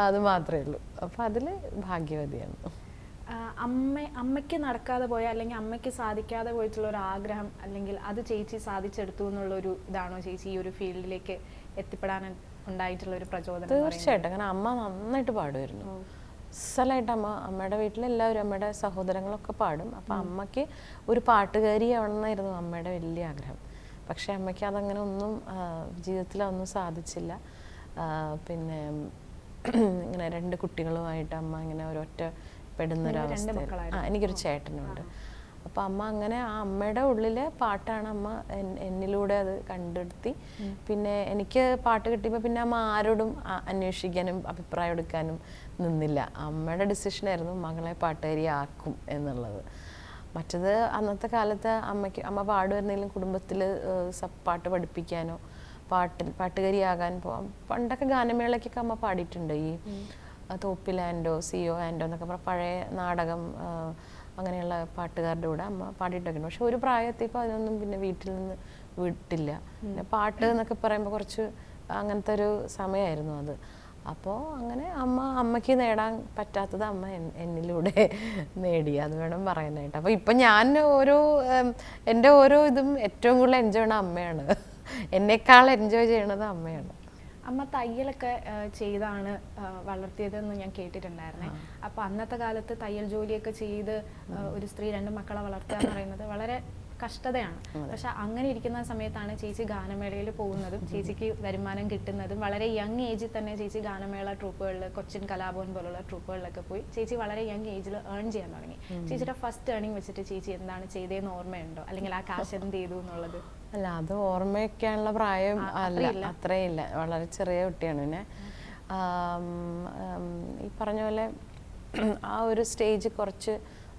അത് മാത്രമേ ഉള്ളൂ. അപ്പോൾ അതിൽ ഭാഗ്യവതിയാണ്. അമ്മയ്ക്ക് നടക്കാതെ പോയ, അല്ലെങ്കിൽ അമ്മയ്ക്ക് സാധിക്കാതെ പോയിട്ടുള്ള ഒരു ആഗ്രഹം, അല്ലെങ്കിൽ അത് ചേച്ചി സാധിച്ചെടുത്തു എന്നുള്ളൊരു ഇതാണോ ചേച്ചി ഈ ഒരു ഫീൽഡിലേക്ക് എത്തിപ്പെടാൻ ഉണ്ടായിട്ടുള്ള ഒരു പ്രചോദനം? തീർച്ചയായിട്ടും. കാരണം അമ്മ നന്നായിട്ട് പാടുമായിരുന്നു. അസലായിട്ട് അമ്മയുടെ വീട്ടിലെല്ലാവരും, അമ്മയുടെ സഹോദരങ്ങളൊക്കെ പാടും. അപ്പം അമ്മയ്ക്ക് ഒരു പാട്ടുകാരിയാവണമെന്നായിരുന്നു അമ്മയുടെ വലിയ ആഗ്രഹം. പക്ഷേ അമ്മയ്ക്ക് അതങ്ങനെ ഒന്നും ജീവിതത്തിൽ അതൊന്നും സാധിച്ചില്ല. പിന്നെ ഇങ്ങനെ 2 കുട്ടികളുമായിട്ട് അമ്മ ഇങ്ങനെ പെടുന്നൊരവസ്ഥ. എനിക്കൊരു ചേട്ടനുണ്ട്. അപ്പോൾ അമ്മ അങ്ങനെ ആ അമ്മയുടെ ഉള്ളിലെ പാട്ടാണ് അമ്മ എന്നിലൂടെ അത് കണ്ടെടുത്തി. പിന്നെ എനിക്ക് പാട്ട് കിട്ടിയപ്പോൾ പിന്നെ അമ്മ ആരോടും അന്വേഷിക്കാനും അഭിപ്രായം എടുക്കാനും നിന്നില്ല. അമ്മയുടെ ഡിസിഷനായിരുന്നു മകളെ പാട്ടുകാരിയാക്കും എന്നുള്ളത്. മറ്റത് അന്നത്തെ കാലത്ത് അമ്മ പാടുവരുന്നെങ്കിലും കുടുംബത്തിൽ പാട്ട് പഠിപ്പിക്കാനോ പാട്ടുകാരിയാകാൻ പോവാം. പണ്ടൊക്കെ ഗാനമേളയ്ക്കൊക്കെ അമ്മ പാടിയിട്ടുണ്ട്. ഈ തോപ്പിൽ ആൻഡോ CO ആൻഡോ എന്നൊക്കെ പറഞ്ഞ പഴയ നാടകം, അങ്ങനെയുള്ള പാട്ടുകാരുടെ കൂടെ അമ്മ പാടിയിട്ടൊക്കെ ഉണ്ട്. പക്ഷെ ഒരു പ്രായത്തേക്കും അതിനൊന്നും പിന്നെ വീട്ടിൽ നിന്ന് വിട്ടില്ല. പിന്നെ പാട്ട് എന്നൊക്കെ പറയുമ്പോൾ കുറച്ച് അങ്ങനത്തെ ഒരു സമയമായിരുന്നു അത്. അപ്പോൾ അങ്ങനെ അമ്മയ്ക്ക് നേടാൻ പറ്റാത്തത് അമ്മ എന്നിലൂടെ നേടി, അത് വേണം പറയാനായിട്ട്. അപ്പോൾ ഇപ്പം ഞാൻ എൻ്റെ ഓരോ ഇതും ഏറ്റവും കൂടുതൽ എൻജോയ് ചെയ്യണ അമ്മയാണ്. എന്നേക്കാൾ എൻജോയ് ചെയ്യണത് അമ്മയാണ്. അമ്മ തയ്യലൊക്കെ ചെയ്താണ് വളർത്തിയതെന്ന് ഞാൻ കേട്ടിട്ടുണ്ടായിരുന്നേ. അപ്പോൾ അന്നത്തെ കാലത്ത് തയ്യൽ ജോലിയൊക്കെ ചെയ്ത് ഒരു സ്ത്രീ 2 മക്കളെ വളർത്തുക എന്ന് പറയുന്നത് വളരെ കഷ്ടതയാണ്. പക്ഷെ അങ്ങനെ ഇരിക്കുന്ന സമയത്താണ് ചേച്ചി ഗാനമേളയിൽ പോകുന്നതും ചേച്ചിക്ക് വരുമാനം കിട്ടുന്നതും. വളരെ യങ് ഏജിൽ തന്നെ ചേച്ചി ഗാനമേള ട്രൂപ്പുകളിൽ, കൊച്ചിൻ കലാഭവൻ പോലുള്ള ട്രൂപ്പുകളിലൊക്കെ പോയി ചേച്ചി വളരെ യങ് ഏജിൽ ഏൺ ചെയ്യാൻ തുടങ്ങി. ചേച്ചിയുടെ ഫസ്റ്റ് ഏണിംഗ് വെച്ചിട്ട് ചേച്ചി എന്താണ് ചെയ്തതെന്ന് ഓർമ്മയുണ്ടോ? അല്ലെങ്കിൽ ആ കാശ് എന്ത് ചെയ്തു എന്നുള്ളത്? അല്ല, അത് ഓർമ്മയ്ക്കാനുള്ള പ്രായം അല്ല, അത്രയില്ല. വളരെ ചെറിയ കുട്ടിയാണ്. പിന്നെ ഈ പറഞ്ഞ പോലെ ആ ഒരു സ്റ്റേജ് കുറച്ച്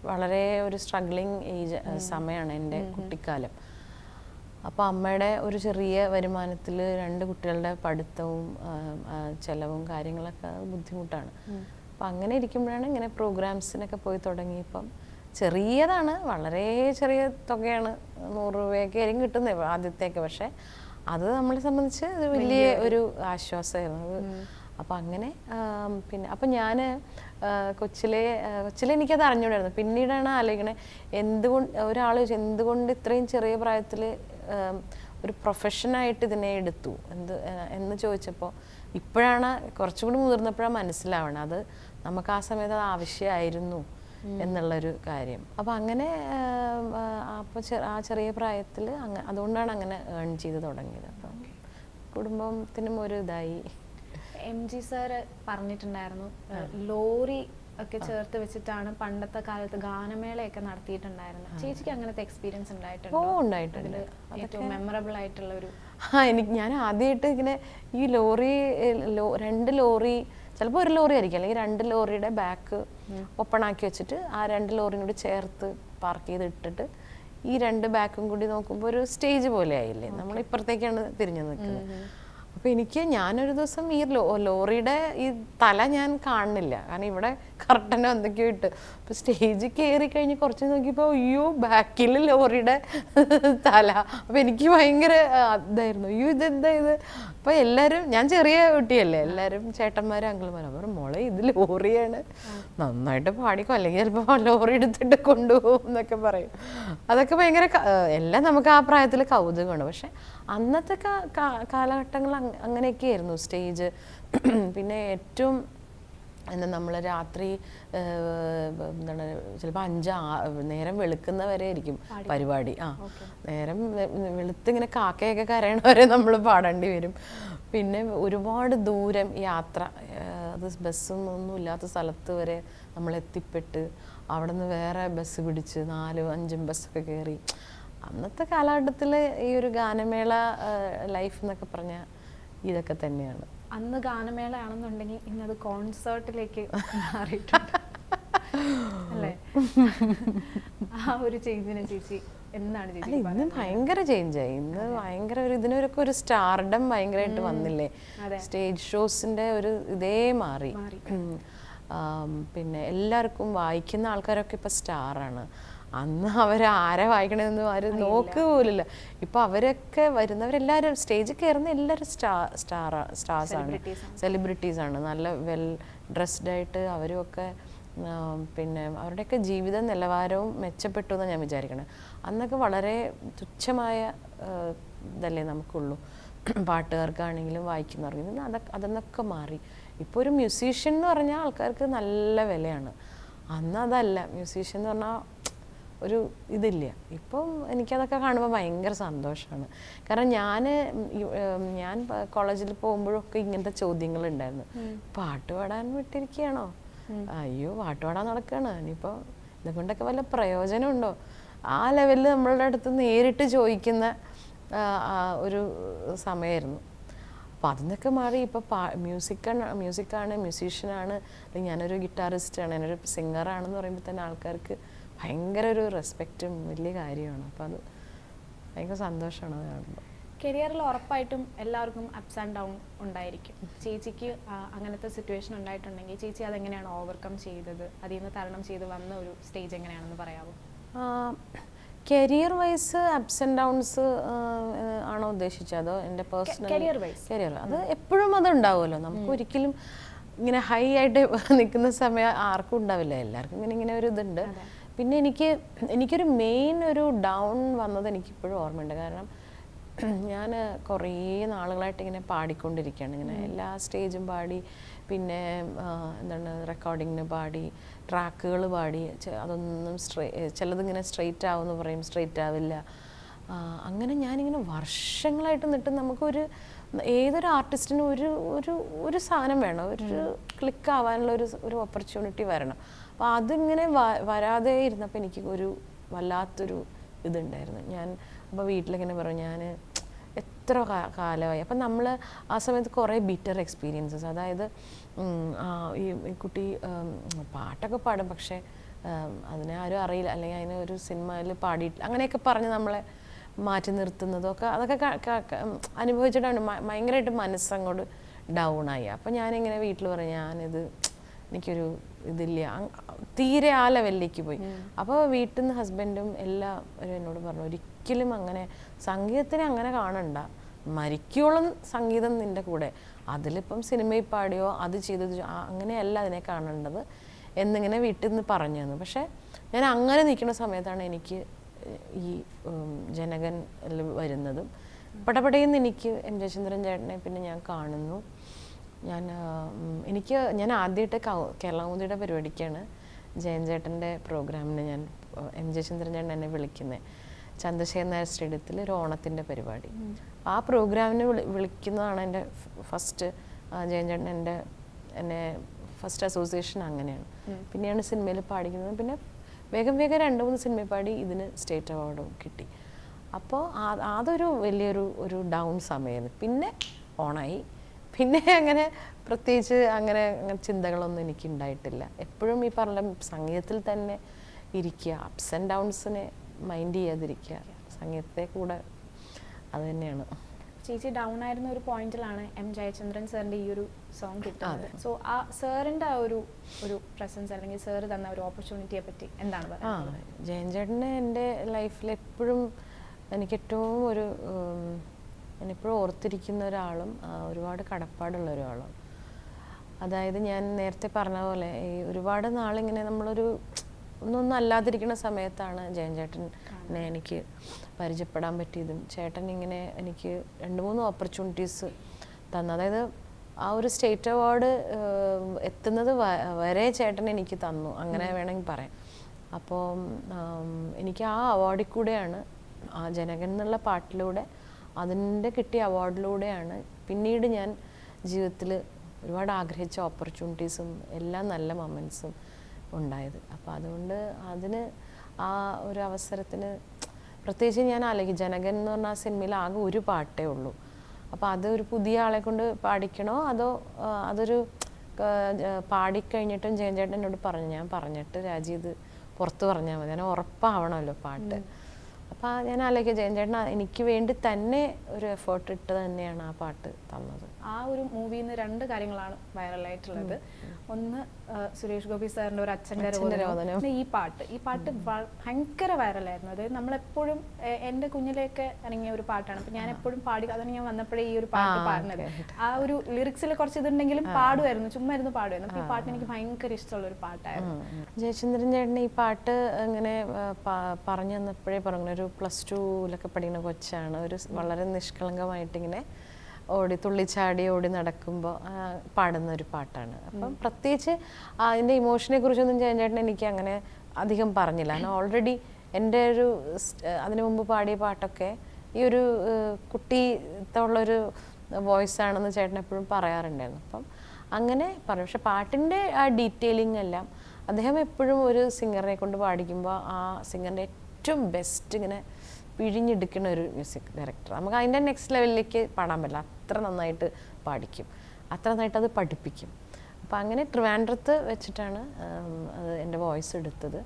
വളരെ ഒരു സ്ട്രഗ്ലിങ് ഏജ് സമയമാണ് എൻ്റെ കുട്ടിക്കാലം. അപ്പോൾ അമ്മയുടെ ഒരു ചെറിയ വരുമാനത്തിൽ 2 കുട്ടികളുടെ പഠിത്തവും ചെലവും കാര്യങ്ങളൊക്കെ ബുദ്ധിമുട്ടാണ്. അപ്പം അങ്ങനെ ഇരിക്കുമ്പോഴാണ് ഇങ്ങനെ പ്രോഗ്രാംസിനൊക്കെ പോയി തുടങ്ങിയപ്പം ചെറിയതാണ്, വളരെ ചെറിയ തുകയാണ്, 100 രൂപയൊക്കെ ആയിരിക്കും കിട്ടുന്നത് ആദ്യത്തേക്ക്. പക്ഷേ അത് നമ്മളെ സംബന്ധിച്ച് വലിയ ഒരു ആശ്വാസമായിരുന്നു. അപ്പം അങ്ങനെ പിന്നെ അപ്പം ഞാൻ കൊച്ചിലെ എനിക്കത് അറിഞ്ഞുകൂടായിരുന്നു. പിന്നീടാണ് ആലോചിക്കണേ, ഒരാൾ എന്തുകൊണ്ട് ഇത്രയും ചെറിയ പ്രായത്തിൽ ഒരു പ്രൊഫഷനായിട്ട് ഇതിനെ എടുത്തു എന്ന് ചോദിച്ചപ്പോൾ ഇപ്പോഴാണ്, കുറച്ചും കൂടി മുതിർന്നപ്പോഴാണ് മനസ്സിലാവണം അത് നമുക്ക് ആ സമയത്ത് അത് ആവശ്യമായിരുന്നു എന്നുള്ളൊരു കാര്യം. അപ്പം അങ്ങനെ അപ്പോൾ ആ ചെറിയ പ്രായത്തിൽ അതുകൊണ്ടാണ് അങ്ങനെ ഏൺ ചെയ്ത് തുടങ്ങിയത്. അപ്പം കുടുംബത്തിനും ഒരു ഇതായി. MG സർ പറഞ്ഞിട്ടുണ്ടായിരുന്നു, ലോറി ഒക്കെ ചേർത്ത് വെച്ചിട്ടാണ് പണ്ടത്തെ കാലത്ത് ഗാനമേളയൊക്കെ നടത്തിയിട്ടുണ്ടായിരുന്നത്. ചേച്ചിക്ക് അങ്ങനത്തെ എക്സ്പീരിയൻസ് ഉണ്ടായിട്ടുണ്ടോ? ഉണ്ടായിട്ടുണ്ട്. ഏറ്റവും മെമ്മറബിൾ ആയിട്ടുള്ള ഒരു ഞാൻ ആദ്യമായിട്ട് ഇങ്ങനെ ഈ 2 ലോറി ചിലപ്പോൾ ഒരു ലോറി ആയിരിക്കും, അല്ലെങ്കിൽ 2 ലോറിയുടെ ബാക്ക് ഓപ്പൺ ആക്കി വെച്ചിട്ട് ആ 2 ലോറിയും കൂടി ചേർത്ത് പാർക്ക് ചെയ്ത് ഇട്ടിട്ട് ഈ 2 ബാക്കും കൂടി നോക്കുമ്പോൾ ഒരു സ്റ്റേജ് പോലെ ആയില്ലേ, നമ്മൾ ഇപ്പുറത്തേക്കാണ് തിരിഞ്ഞു നിൽക്കുന്നത്. അപ്പോൾ ഞാനൊരു ദിവസം ഈ ലോറിയുടെ ഈ തല ഞാൻ കാണുന്നില്ല, കാരണം ഇവിടെ കർട്ടനോ എന്തൊക്കെയോ ഇട്ട്. അപ്പോൾ സ്റ്റേജിൽ കയറി കഴിഞ്ഞ് കുറച്ച് നോക്കിയപ്പോൾ അയ്യോ ബാക്കിൽ ലോറിയുടെ തല. അപ്പോൾ എനിക്ക് ഭയങ്കര ഇതായിരുന്നു, അയ്യോ ഇതെന്താ ഇത്. അപ്പോൾ എല്ലാവരും, ഞാൻ ചെറിയ കുട്ടിയല്ലേ, എല്ലാവരും ചേട്ടന്മാരും അങ്കിൾമാരും അവർ മോളെ ഇത് ലോറിയാണ്, നന്നായിട്ട് പാടിക്കോ അല്ലെങ്കിൽ ചിലപ്പോൾ ലോറി എടുത്തിട്ട് കൊണ്ടുപോകും എന്നൊക്കെ പറയും. അതൊക്കെ ഭയങ്കര എല്ലാം നമുക്ക് ആ പ്രായത്തിൽ കൗതുകമാണ്. പക്ഷെ അന്നത്തെ കാലഘട്ടങ്ങൾ അങ്ങനെയൊക്കെ ആയിരുന്നു സ്റ്റേജ്. പിന്നെ ഏറ്റവും നമ്മൾ രാത്രി എന്താണ് ചിലപ്പോൾ 5 നേരം വെളുക്കുന്നവരെ ആയിരിക്കും പരിപാടി. നേരം വെളുത്തിങ്ങനെ കാക്കയൊക്കെ കരയണവരെ നമ്മൾ പാടേണ്ടി വരും. പിന്നെ ഒരുപാട് ദൂരം യാത്ര, അത് ബസ്സും ഒന്നും ഇല്ലാത്ത സ്ഥലത്ത് വരെ നമ്മൾ എത്തിപ്പെട്ട് അവിടെ നിന്ന് വേറെ ബസ് പിടിച്ച് 4-5 ബസ്സൊക്കെ കയറി. അന്നത്തെ കാലഘട്ടത്തിൽ ഈ ഒരു ഗാനമേള ലൈഫ് എന്നൊക്കെ പറഞ്ഞാൽ ഇതൊക്കെ തന്നെയാണ്. അന്ന് ഗാനമേള ആണെന്നുണ്ടെങ്കിൽ ഇന്നത് കോൺസേർട്ടിലേക്ക് മാറിയിട്ടുണ്ട് അല്ലേ? ആ ഒരു ചേഞ്ചിനെ ചേച്ചി എന്താണ് ചേച്ചി? ഇന്ന് ഭയങ്കര ചേഞ്ചായി. ഇന്ന് ഭയങ്കര ഇതിനൊക്കെ ഒരു സ്റ്റാർഡം ഭയങ്കരമായിട്ട് വന്നില്ലേ. സ്റ്റേജ് ഷോസിന്റെ ഒരു ഇതേ മാറി. പിന്നെ എല്ലാവർക്കും വായിക്കുന്ന ആൾക്കാരൊക്കെ ഇപ്പൊ സ്റ്റാറാണ്. അന്ന് അവരാരെ വായിക്കണമെന്ന് ആരും നോക്കുക പോലില്ല. ഇപ്പൊ അവരൊക്കെ വരുന്നവരെല്ലാവരും സ്റ്റേജിൽ കയറുന്ന എല്ലാവരും സ്റ്റാർസാണ്, സെലിബ്രിറ്റീസാണ്. നല്ല വെൽ ഡ്രസ്ഡ് ആയിട്ട് അവരുമൊക്കെ. പിന്നെ അവരുടെയൊക്കെ ജീവിത നിലവാരവും മെച്ചപ്പെട്ടു എന്നാണ് ഞാൻ വിചാരിക്കണത്. അന്നൊക്കെ വളരെ തുച്ഛമായ ഇതല്ലേ നമുക്കുള്ളൂ, പാട്ടുകാർക്കാണെങ്കിലും വായിക്കുന്നവർക്കും. അതൊക്കെ മാറി. ഇപ്പോൾ ഒരു മ്യൂസീഷ്യൻ എന്ന് പറഞ്ഞാൽ ആൾക്കാർക്ക് നല്ല വിലയാണ്. അന്ന് അതല്ല, മ്യൂസീഷ്യൻ എന്ന് പറഞ്ഞാൽ ഒരു ഇതില്ല. ഇപ്പം എനിക്കതൊക്കെ കാണുമ്പോൾ ഭയങ്കര സന്തോഷമാണ്. കാരണം ഞാൻ കോളേജിൽ പോകുമ്പോഴൊക്കെ ഇങ്ങനത്തെ ചോദ്യങ്ങളുണ്ടായിരുന്നു. പാട്ട് പാടാൻ വിട്ടിരിക്കുകയാണോ? അയ്യോ പാട്ട് പാടാൻ നടക്കുകയാണ്, ഇനിയിപ്പോൾ ഇതുകൊണ്ടൊക്കെ വല്ല പ്രയോജനമുണ്ടോ? ആ ലെവലിൽ നമ്മളുടെ അടുത്ത് നേരിട്ട് ചോദിക്കുന്ന ഒരു സമയമായിരുന്നു. അപ്പോൾ അതിനൊക്കെ മാറി ഇപ്പോൾ മ്യൂസിക്കാണ്, മ്യൂസീഷ്യനാണ്, അല്ലെങ്കിൽ ഞാനൊരു ഗിറ്റാറിസ്റ്റാണ്, ഞാനൊരു സിംഗറാണെന്ന് പറയുമ്പോൾ തന്നെ ആൾക്കാർക്ക് ഭയങ്കര ഒരു റെസ്പെക്റ്റും വലിയ കാര്യമാണ്. അപ്പോൾ അത് ഭയങ്കര സന്തോഷമാണ് അത് കാണുമ്പോൾ. കരിയറിൽ ഉറപ്പായിട്ടും എല്ലാവർക്കും അപ്സ് ആൻഡ് ഡൗൺ ഉണ്ടായിരിക്കും. ചേച്ചിക്ക് അങ്ങനത്തെ സിറ്റുവേഷൻ ഉണ്ടായിട്ടുണ്ടെങ്കിൽ ചേച്ചി അതെങ്ങനെയാണ് ഓവർകം ചെയ്തത്? അതിൽ നിന്ന് തരണം ചെയ്ത് വന്ന ഒരു സ്റ്റേജ് എങ്ങനെയാണെന്ന് പറയാമോ? Career wise ups and downs ആണോ ഉദ്ദേശിച്ചത്? അതോ എൻ്റെ പേഴ്സണൽ കരിയർ? അത് എപ്പോഴും അത് ഉണ്ടാവുമല്ലോ. നമുക്ക് ഒരിക്കലും ഇങ്ങനെ ഹൈ ആയിട്ട് നിൽക്കുന്ന സമയം ആർക്കും ഉണ്ടാവില്ല, എല്ലാവർക്കും ഇങ്ങനെ ഒരു ഇതുണ്ട്. പിന്നെ എനിക്കൊരു മെയിൻ ഒരു ഡൗൺ വന്നത് എനിക്കിപ്പോഴും ഓർമ്മയുണ്ട്. കാരണം ഞാൻ കുറേ നാളുകളായിട്ട് ഇങ്ങനെ പാടിക്കൊണ്ടിരിക്കുകയാണ്, ഇങ്ങനെ എല്ലാ സ്റ്റേജും പാടി, പിന്നെ എന്താണ് റെക്കോർഡിങ്ങിന് പാടി, ട്രാക്കുകൾ പാടി. അതൊന്നും ചിലതിങ്ങനെ സ്ട്രെയിറ്റ് ആവുമെന്ന് പറയും, സ്ട്രെയിറ്റ് ആവില്ല. അങ്ങനെ ഞാനിങ്ങനെ വർഷങ്ങളായിട്ട് നിന്നിട്ട് നമുക്കൊരു ഏതൊരു ആർട്ടിസ്റ്റിനും ഒരു സാധനം വേണം, ഒരു ക്ലിക്ക് ആവാനുള്ള ഒരു ഓപ്പർച്യൂണിറ്റി വരണം. അപ്പോൾ അതിങ്ങനെ വരാതെ ഇരുന്നപ്പോൾ എനിക്ക് ഒരു വല്ലാത്തൊരു ഇതുണ്ടായിരുന്നു. ഞാൻ അപ്പോൾ വീട്ടിലിങ്ങനെ പറഞ്ഞു, ഞാൻ എത്ര കാലമായി. അപ്പം നമ്മൾ ആ സമയത്ത് കുറേ ബിറ്റർ എക്സ്പീരിയൻസസ്, അതായത് ഈ കുട്ടി പാട്ടൊക്കെ പാടും, പക്ഷേ അതിനെ ആരും അറിയില്ല, അല്ലെങ്കിൽ അതിന് ഒരു സിനിമയിൽ പാടിയിട്ടില്ല, അങ്ങനെയൊക്കെ പറഞ്ഞ് നമ്മളെ മാറ്റി നിർത്തുന്നതൊക്കെ അതൊക്കെ അനുഭവിച്ചിട്ടാണ് ഭയങ്കരമായിട്ട് മനസ്സങ്ങോട്ട് ഡൗണായി. അപ്പം ഞാനിങ്ങനെ വീട്ടിൽ പറഞ്ഞു, എനിക്കൊരു ഇതില്ല, തീരെ ആ ലെവലിലേക്ക് പോയി. അപ്പോൾ വീട്ടിൽ നിന്ന് ഹസ്ബൻഡും എല്ലാവരും എന്നോട് പറഞ്ഞു, ഒരിക്കലും അങ്ങനെ സംഗീതത്തിനെ അങ്ങനെ കാണണ്ട, മരിക്കോളം സംഗീതം നിൻ്റെ കൂടെ, അതിലിപ്പം സിനിമയിൽ പാടിയോ അത് ചെയ്തത് അങ്ങനെയല്ല അതിനെ കാണേണ്ടത് എന്നിങ്ങനെ വീട്ടിൽ നിന്ന് പറഞ്ഞു തന്നു. പക്ഷേ ഞാൻ അങ്ങനെ നിൽക്കുന്ന സമയത്താണ് എനിക്ക് ഈ ജനകൻ വരുന്നതും പടപടയെന്ന് എനിക്ക് എം ജയചന്ദ്രൻ ചേട്ടനെ പിന്നെ ഞാൻ കാണുന്നു. ഞാൻ ആദ്യമായിട്ട് കേരളകൗമുദിയുടെ പരിപാടിക്കാണ് ജയൻ ചേട്ടൻ്റെ പ്രോഗ്രാമിന് ഞാൻ എം ജയചന്ദ്രൻ ചേട്ടൻ എന്നെ വിളിക്കുന്നത്. ചന്ദ്രശേഖരൻ നായർ സ്റ്റേഡിയത്തിൽ ഒരു ഓണത്തിൻ്റെ പരിപാടി. ആ പ്രോഗ്രാമിന് വിളിക്കുന്നതാണ് എൻ്റെ ഫസ്റ്റ്, ജയൻ ചേട്ടൻ എന്നെ ഫസ്റ്റ് അസോസിയേഷൻ അങ്ങനെയാണ്. പിന്നെയാണ് സിനിമയിൽ പാടിക്കുന്നത്. പിന്നെ വേഗം 2-3 സിനിമയിൽ പാടി ഇതിന് സ്റ്റേറ്റ് അവാർഡും കിട്ടി. അപ്പോൾ അതൊരു വലിയൊരു ഡൗൺ സമയമായിരുന്നു. പിന്നെ ഓണായി, പിന്നെ അങ്ങനെ പ്രത്യേകിച്ച് അങ്ങനെ ചിന്തകളൊന്നും എനിക്ക് ഉണ്ടായിട്ടില്ല. എപ്പോഴും ഈ പറഞ്ഞ സംഗീതത്തിൽ തന്നെ ഇരിക്കുക, അപ്സ് ആൻഡ് ഡൗൺസിനെ മൈൻഡ് ചെയ്യാതിരിക്കുക, സംഗീതത്തെ കൂടെ, അത് തന്നെയാണ്. ചേച്ചി ഡൗൺ ആയിരുന്ന ഒരു പോയിന്റിലാണ് എം ജയചന്ദ്രൻ സാറിന്റെ ഈ ഒരു സോങ് കിട്ടുന്നത്. സോ ആ സാറിന്റെ ആ ഒരു പ്രസൻസ് അല്ലെങ്കിൽ സാർ തന്ന ഒരു ഓപ്പർച്യൂണിറ്റിയെ പറ്റി എന്താണ് പറയുന്നത്? ജയൻ ചേട്ടന് എൻ്റെ ലൈഫിൽ എപ്പോഴും എനിക്കേറ്റവും ഞാനെപ്പോഴും ഓർത്തിരിക്കുന്ന ഒരാളും ഒരുപാട് കടപ്പാടുള്ള ഒരാളും. അതായത് ഞാൻ നേരത്തെ പറഞ്ഞ പോലെ ഈ ഒരുപാട് നാളിങ്ങനെ നമ്മളൊരു ഒന്നൊന്നും അല്ലാതിരിക്കുന്ന സമയത്താണ് ജയൻ ചേട്ടനെ എനിക്ക് പരിചയപ്പെടാൻ പറ്റിയതും. ചേട്ടൻ ഇങ്ങനെ എനിക്ക് 2-3 ഓപ്പർച്യൂണിറ്റീസ് തന്നു. അതായത് ആ ഒരു സ്റ്റേറ്റ് അവാർഡ് എത്തുന്നത് വരെ ചേട്ടൻ എനിക്ക് തന്നു, അങ്ങനെ വേണമെങ്കിൽ പറയാം. അപ്പോൾ എനിക്ക് ആ അവാർഡിൽ കൂടെയാണ്, ആ ജനകൻ എന്നുള്ള പാട്ടിലൂടെ അതിൻ്റെ കിട്ടിയ അവാർഡിലൂടെയാണ് പിന്നീട് ഞാൻ ജീവിതത്തിൽ ഒരുപാട് ആഗ്രഹിച്ച ഓപ്പർച്യൂണിറ്റീസും എല്ലാ നല്ല മൊമെൻറ്റ്സും ഉണ്ടായത്. അപ്പോൾ അതുകൊണ്ട് അതിന് ആ ഒരു അവസരത്തിന് പ്രത്യേകിച്ച് ഞാൻ ആലോചിക്കും, ജനകൻ എന്ന് പറഞ്ഞ ആ സിനിമയിൽ ആകെ ഒരു പാട്ടേ ഉള്ളൂ. അപ്പോൾ അതൊരു പുതിയ ആളെ കൊണ്ട് പാടിക്കണോ അതോ അതൊരു പാടിക്കഴിഞ്ഞിട്ടും ജയൻ ചേട്ടൻ എന്നോട് പറഞ്ഞു, ഞാൻ പറഞ്ഞിട്ട് രാജി ഇത് പുറത്ത് പറഞ്ഞാൽ മതി, ഞാൻ ഉറപ്പാവണമല്ലോ പാട്ട്. അപ്പോൾ ഞാൻ ആലോചിക്കുക, ജയൻ ചേട്ടൻ എനിക്ക് വേണ്ടി തന്നെ ഒരു എഫേർട്ട് ഇട്ട് തന്നെയാണ് ആ പാട്ട് തന്നത്. ആ ഒരു മൂവിയിൽ നിന്ന് 2 കാര്യങ്ങളാണ് വൈറലായിട്ടുള്ളത്. ഒന്ന് സുരേഷ് ഗോപി സാറിന്റെ ഒരു അച്ഛൻ്റെ രോദനം. ഈ പാട്ട് ഭയങ്കര വൈറലായിരുന്നു. അതായത് നമ്മളെപ്പോഴും എൻ്റെ കുഞ്ഞിലേക്ക് ഇറങ്ങിയ ഒരു പാട്ടാണ്. അപ്പം ഞാൻ എപ്പോഴും പാടി, അതാണ് ഞാൻ വന്നപ്പോഴേ ഈ ഒരു പാട്ട് പാടുന്നത്. ആ ഒരു ലിറിക്സിൽ കുറച്ച് ഇതുണ്ടെങ്കിലും പാടുമായിരുന്നു, ചുമ്മാ ഇരുന്ന് പാടുമായിരുന്നു. അപ്പം ഈ പാട്ട് എനിക്ക് ഭയങ്കര ഇഷ്ടമുള്ള ഒരു പാട്ടായിരുന്നു. ജയചന്ദ്രൻ ചേട്ടൻ ഈ പാട്ട് ഇങ്ങനെ പറഞ്ഞു തന്നപ്പോഴേ പറഞ്ഞു, ഒരു +2-ലൊക്കെ പഠിക്കുന്ന കൊച്ചാണ്, ഒരു വളരെ നിഷ്കളങ്കമായിട്ടിങ്ങനെ തുള്ളിച്ചാടി ഓടി നടക്കുമ്പോൾ പാടുന്ന ഒരു പാട്ടാണ്. അപ്പം പ്രത്യേകിച്ച് അതിൻ്റെ ഇമോഷനെ കുറിച്ചൊന്നും ജയൻ ചേട്ടൻ എനിക്ക് അങ്ങനെ അധികം പറഞ്ഞില്ല. കാരണം ഓൾറെഡി എൻ്റെ ഒരു അതിനു മുമ്പ് പാടിയ പാട്ടൊക്കെ ഈ ഒരു കുട്ടിത്തുള്ളൊരു വോയിസ് ആണെന്ന് ചേട്ടൻ എപ്പോഴും പറയാറുണ്ടായിരുന്നു. അപ്പം അങ്ങനെ പറഞ്ഞു. പക്ഷെ പാട്ടിൻ്റെ ആ ഡീറ്റെയിലിംഗ് എല്ലാം അദ്ദേഹം എപ്പോഴും ഒരു സിംഗറിനെ കൊണ്ട് പാടിക്കുമ്പോൾ ആ സിംഗറിൻ്റെ ഏറ്റവും ബെസ്റ്റ് ഇങ്ങനെ പിഴിഞ്ഞെടുക്കുന്ന ഒരു മ്യൂസിക് ഡയറക്ടർ. നമുക്ക് അതിൻ്റെ നെക്സ്റ്റ് ലെവലിലേക്ക് പാടാൻ പറ്റില്ല, അത്ര നന്നായിട്ട് പാടിക്കും, അത്ര നന്നായിട്ട് അത് പഠിപ്പിക്കും. അപ്പോൾ അങ്ങനെ ട്രിവാൻഡ്രത്ത് വെച്ചിട്ടാണ് അത് എൻ്റെ വോയിസ് എടുത്തത്.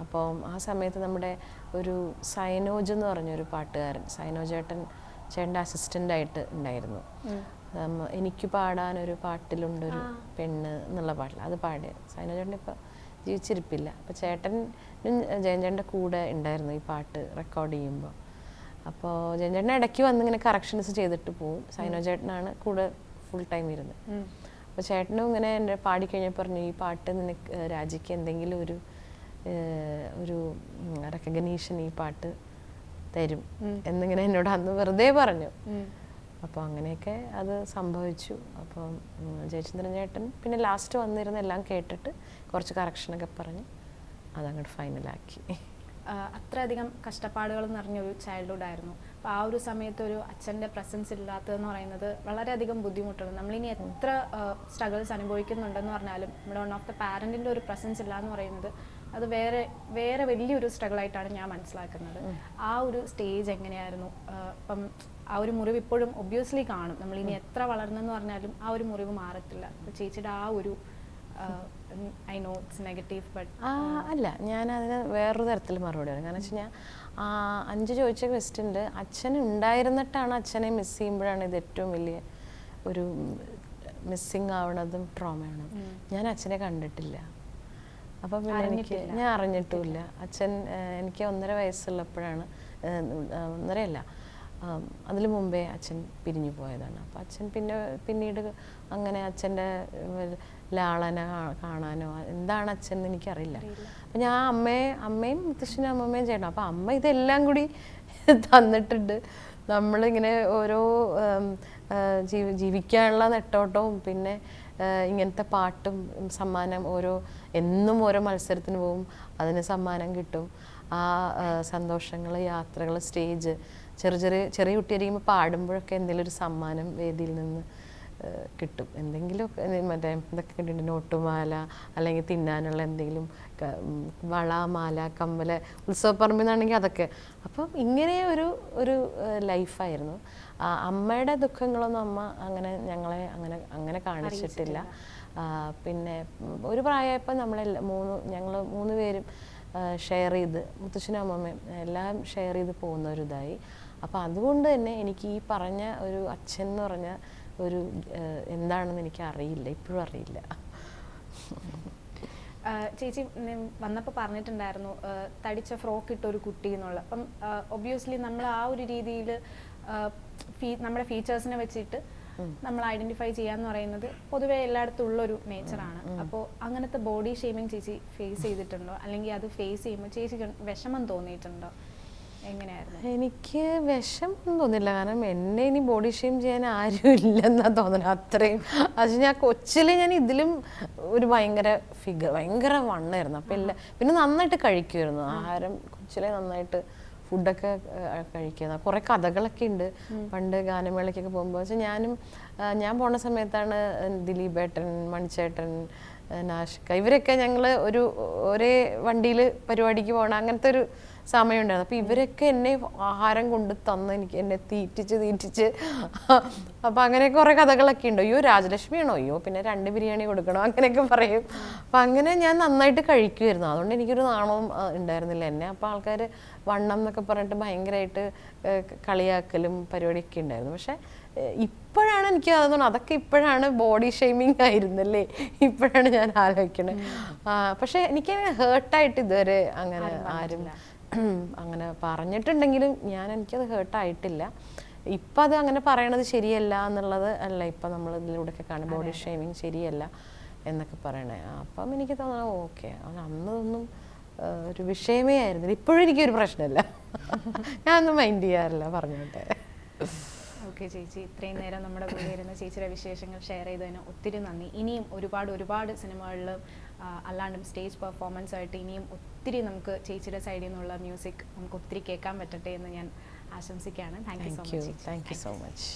അപ്പോൾ ആ സമയത്ത് നമ്മുടെ ഒരു സൈനോജ് എന്ന് പറഞ്ഞൊരു പാട്ടുകാരൻ, സൈനോജ് ചേട്ടൻ്റെ അസിസ്റ്റൻ്റായിട്ട് ഉണ്ടായിരുന്നു. എനിക്ക് പാടാനൊരു പാട്ടിലുണ്ടൊരു പെണ്ണ് എന്നുള്ള പാട്ടിൽ അത് പാടിയ സൈനോജ് ചേട്ടൻ ഇപ്പോൾ ജീവിച്ചിരിപ്പില്ല. അപ്പോൾ ചേട്ടനും ജയൻ ചേട്ടൻ്റെ കൂടെ ഉണ്ടായിരുന്നു ഈ പാട്ട് റെക്കോർഡ് ചെയ്യുമ്പോൾ. അപ്പോൾ ജയൻ ചേട്ടൻ ഇടയ്ക്ക് വന്നിങ്ങനെ കറക്ഷൻസ് ചെയ്തിട്ട് പോവും, സൈനോജ് ചേട്ടനാണ് കൂടെ ഫുൾ ടൈം ഇരുന്നത്. അപ്പോൾ ചേട്ടനും ഇങ്ങനെ എൻ്റെ പാടിക്കഴിഞ്ഞാൽ പറഞ്ഞു, ഈ പാട്ട് നിനക്ക് രാജിക്ക് എന്തെങ്കിലും ഒരു റെക്കഗ്നീഷൻ ഈ പാട്ട് തരും എന്നിങ്ങനെ എന്നോട് അന്ന് വെറുതെ പറഞ്ഞു. അപ്പോൾ അങ്ങനെയൊക്കെ അത് സംഭവിച്ചു. അപ്പം ജയചന്ദ്രൻ ചേട്ടൻ പിന്നെ ലാസ്റ്റ് വന്നിരുന്ന് എല്ലാം കേട്ടിട്ട് കുറച്ച് കറക്ഷനൊക്കെ പറഞ്ഞ് അതങ്ങോട്ട് ഫൈനലാക്കി. അത്രയധികം കഷ്ടപ്പാടുകൾ നിറഞ്ഞൊരു ചൈൽഡ്ഹുഡ് ആയിരുന്നു. അപ്പോൾ ആ ഒരു സമയത്ത് ഒരു അച്ഛൻ്റെ പ്രസൻസ് ഇല്ലാത്തതെന്ന് പറയുന്നത് വളരെയധികം ബുദ്ധിമുട്ടാണ്. നമ്മളിനി എത്ര സ്ട്രഗിൾസ് അനുഭവിക്കുന്നുണ്ടെന്ന് പറഞ്ഞാലും നമ്മുടെ വൺ ഓഫ് ദ പാരൻറ്റിൻ്റെ ഒരു പ്രസൻസ് ഇല്ല എന്ന് പറയുന്നത് അത് വേറെ വലിയൊരു സ്ട്രഗിളായിട്ടാണ് ഞാൻ മനസ്സിലാക്കുന്നത്. ആ ഒരു സ്റ്റേജ് എങ്ങനെയായിരുന്നു? ഇപ്പം ആ ഒരു മുറിവ് ഇപ്പോഴും ഒബ്വിയസ്ലി കാണും, നമ്മളിനി എത്ര വളർന്നെന്ന് പറഞ്ഞാലും ആ ഒരു മുറിവ് മാറത്തില്ല. അപ്പോൾ ചേച്ചിയുടെ ആ ഒരു I know it's negative but അല്ല, ഞാൻ അതിന് വേറൊരു തരത്തിൽ മറുപടി പറയും. കാരണം വെച്ച് കഴിഞ്ഞാൽ 5 ചോദിച്ച ക്വസ്റ്റ്യൻ്റെ അച്ഛൻ ഉണ്ടായിരുന്നിട്ടാണ് അച്ഛനെ മിസ് ചെയ്യുമ്പോഴാണ് ഇത് ഏറ്റവും വലിയ ഒരു മിസ്സിങ് ആവണതും ട്രോമയാണ്. ഞാൻ അച്ഛനെ കണ്ടിട്ടില്ല, അപ്പം പിന്നെ ഞാൻ അറിഞ്ഞിട്ടുമില്ല. അച്ഛൻ എനിക്ക് 1.5 വയസ്സുള്ളപ്പോഴാണ്, 1.5 അതിനു മുമ്പേ അച്ഛൻ പിരിഞ്ഞു പോയതാണ്. അപ്പം അച്ഛൻ പിന്നീട് അങ്ങനെ അച്ഛൻ്റെ ലാളന കാണാനോ എന്താണ് അച്ഛൻ എന്ന് എനിക്കറിയില്ല. അപ്പം ഞാൻ അമ്മയും മുത്തശ്ശനും അമ്മമ്മയും ചെയ്യണം. അപ്പം അമ്മ ഇതെല്ലാം കൂടി തന്നിട്ടുണ്ട്. നമ്മളിങ്ങനെ ഓരോ ജീവിക്കാനുള്ള നെട്ടോട്ടവും പിന്നെ ഇങ്ങനത്തെ പാട്ടും സമ്മാനം എന്നും ഓരോ മത്സരത്തിന് പോവും, അതിന് സമ്മാനം കിട്ടും. ആ സന്തോഷങ്ങൾ, യാത്രകൾ, സ്റ്റേജ്, ചെറിയ കുട്ടിയായിരിക്കുമ്പോൾ പാടുമ്പോഴൊക്കെ എന്തെങ്കിലും ഒരു സമ്മാനം വേദിയിൽ നിന്ന് കിട്ടും. എന്തെങ്കിലുമൊക്കെ മറ്റേ ഇതൊക്കെ കിട്ടിയിട്ട് നോട്ടുമാല അല്ലെങ്കിൽ തിന്നാനുള്ള എന്തെങ്കിലും വള, മാല, കമ്മല്, ഉത്സവപ്പറമ്പിൽ നിന്നാണെങ്കിൽ അതൊക്കെ. അപ്പം ഇങ്ങനെ ഒരു ലൈഫായിരുന്നു. അമ്മയുടെ ദുഃഖങ്ങളൊന്നും അമ്മ ഞങ്ങളെ അങ്ങനെ കാണിച്ചിട്ടില്ല. പിന്നെ ഒരു പ്രായമായപ്പോൾ ഞങ്ങൾ 3 പേരും ഷെയർ ചെയ്ത്, മുത്തച്ഛനും അമ്മമ്മയും എല്ലാം ഷെയർ ചെയ്ത് പോകുന്ന ഒരു ഇതായി. അപ്പോൾ അതുകൊണ്ട് തന്നെ എനിക്ക് ഈ പറഞ്ഞ ഒരു അച്ഛൻ എന്ന് പറഞ്ഞ ഒരു എന്താണെന്ന് എനിക്ക് അറിയില്ല, ഇപ്പോഴും അറിയില്ല. ചേച്ചി വന്നപ്പോൾ പറഞ്ഞിട്ടുണ്ടായിരുന്നു തടിച്ച ഫ്രോക്ക് ഇട്ടൊരു കുട്ടി എന്നുള്ള. അപ്പം ഒബ്വിയസ്ലി നമ്മൾ ആ ഒരു രീതിയിൽ നമ്മുടെ ഫീച്ചേഴ്സിനെ വെച്ചിട്ട് നമ്മൾ ഐഡന്റിഫൈ ചെയ്യാന്ന് പറയുന്നത് പൊതുവെ എല്ലായിടത്തും ഉള്ളൊരു നേച്ചറാണ്. അപ്പോൾ അങ്ങനത്തെ ബോഡി ഷേമിങ് ചേച്ചി ഫേസ് ചെയ്തിട്ടുണ്ടോ? അല്ലെങ്കിൽ അത് ഫേസ് ചെയ്യുമ്പോൾ ചേച്ചിക്ക് വിഷമം തോന്നിയിട്ടുണ്ടോ? എങ്ങനെയായിരുന്നു? എനിക്ക് വിഷമം തോന്നില്ല, കാരണം എന്നെ ഇനി ബോഡി ഷെയിം ചെയ്യാൻ ആരും ഇല്ലെന്നാ തോന്നുന്നത്. അത്രയും അത് ഞാൻ കൊച്ചിലെ ഞാൻ ഇതിലും ഒരു ഭയങ്കര വണ്ണായിരുന്നു. അപ്പം പിന്നെ നന്നായിട്ട് കഴിക്കുമായിരുന്നു ആഹാരം. കൊച്ചിലെ നന്നായിട്ട് ഫുഡൊക്കെ കഴിക്കുന്നത്. കുറേ കഥകളൊക്കെ ഉണ്ട് പണ്ട് ഗാനമേളയ്ക്കൊക്കെ പോകുമ്പോൾ. വെച്ചാൽ ഞാൻ പോണ സമയത്താണ് ദിലീപേട്ടൻ, മണിച്ചേട്ടൻ, നാഷിക ഇവരൊക്കെ ഞങ്ങൾ ഒരേ വണ്ടിയിൽ പരിപാടിക്ക് പോകണം, അങ്ങനത്തെ ഒരു സമയം ഉണ്ടായിരുന്നു. അപ്പോൾ ഇവരൊക്കെ എന്നെ ആഹാരം കൊണ്ട് തന്ന് എന്നെ തീറ്റിച്ച് അപ്പോൾ അങ്ങനെ കുറേ കഥകളൊക്കെ ഉണ്ട്. അയ്യോ രാജലക്ഷ്മിയാണോ, അയ്യോ പിന്നെ 2 ബിരിയാണി കൊടുക്കണോ, അങ്ങനെയൊക്കെ പറയും. അപ്പം അങ്ങനെ ഞാൻ നന്നായിട്ട് കഴിക്കുമായിരുന്നു. അതുകൊണ്ട് എനിക്കൊരു നാണവും ഉണ്ടായിരുന്നില്ല എന്നെ. അപ്പോൾ ആൾക്കാർ വണ്ണം എന്നൊക്കെ പറഞ്ഞിട്ട് ഭയങ്കരമായിട്ട് കളിയാക്കലും പരിപാടിയൊക്കെ ഉണ്ടായിരുന്നു. പക്ഷേ ഇപ്പോഴാണ് എനിക്ക് തോന്നുന്നത് അതൊക്കെ ഇപ്പോഴാണ് ബോഡി ഷെയ്മിങ് ആയിരുന്നല്ലേ, ഇപ്പോഴാണ് ഞാൻ ആലോചിക്കണത്. പക്ഷേ എനിക്കങ്ങനെ ഹേർട്ടായിട്ട് ഇതുവരെ അങ്ങനെ ആരും അങ്ങനെ പറഞ്ഞിട്ടുണ്ടെങ്കിലും എനിക്കത് ഹേർട്ടായിട്ടില്ല. ഇപ്പം അത് അങ്ങനെ പറയണത് ശരിയല്ല എന്നുള്ളത് അല്ല, ഇപ്പം നമ്മൾ ഇതിലൂടെയൊക്കെ കാണും ബോഡി ഷെയ്മിങ് ശരിയല്ല എന്നൊക്കെ പറയണേ. അപ്പം എനിക്ക് തോന്നുന്നു ഓക്കെ, അന്നൊന്നും ഒരു വിഷയമേ ആയിരുന്നില്ല. ഇപ്പോഴും എനിക്കൊരു പ്രശ്നമില്ല, ഞാനൊന്നും മൈൻഡ് ചെയ്യാറില്ല, പറഞ്ഞോട്ടെ. ഓക്കെ ചേച്ചി, ഇത്രയും നേരം നമ്മുടെ കൂടെ ഇരുന്ന ചേച്ചിയുടെ വിശേഷങ്ങൾ ഷെയർ ചെയ്തതിന് ഒത്തിരി നന്ദി. ഇനിയും ഒരുപാട് സിനിമകളിൽ അല്ലാണ്ടും സ്റ്റേജ് പെർഫോമൻസ് ആയിട്ട് ഇനിയും ഒത്തിരി നമുക്ക് ചേച്ചിയുടെ സൈഡിൽ നിന്നുള്ള മ്യൂസിക് നമുക്ക് ഒത്തിരി കേൾക്കാൻ പറ്റട്ടെ എന്ന് ഞാൻ ആശംസിക്കുകയാണ്. Thank you so much. Thank you so much.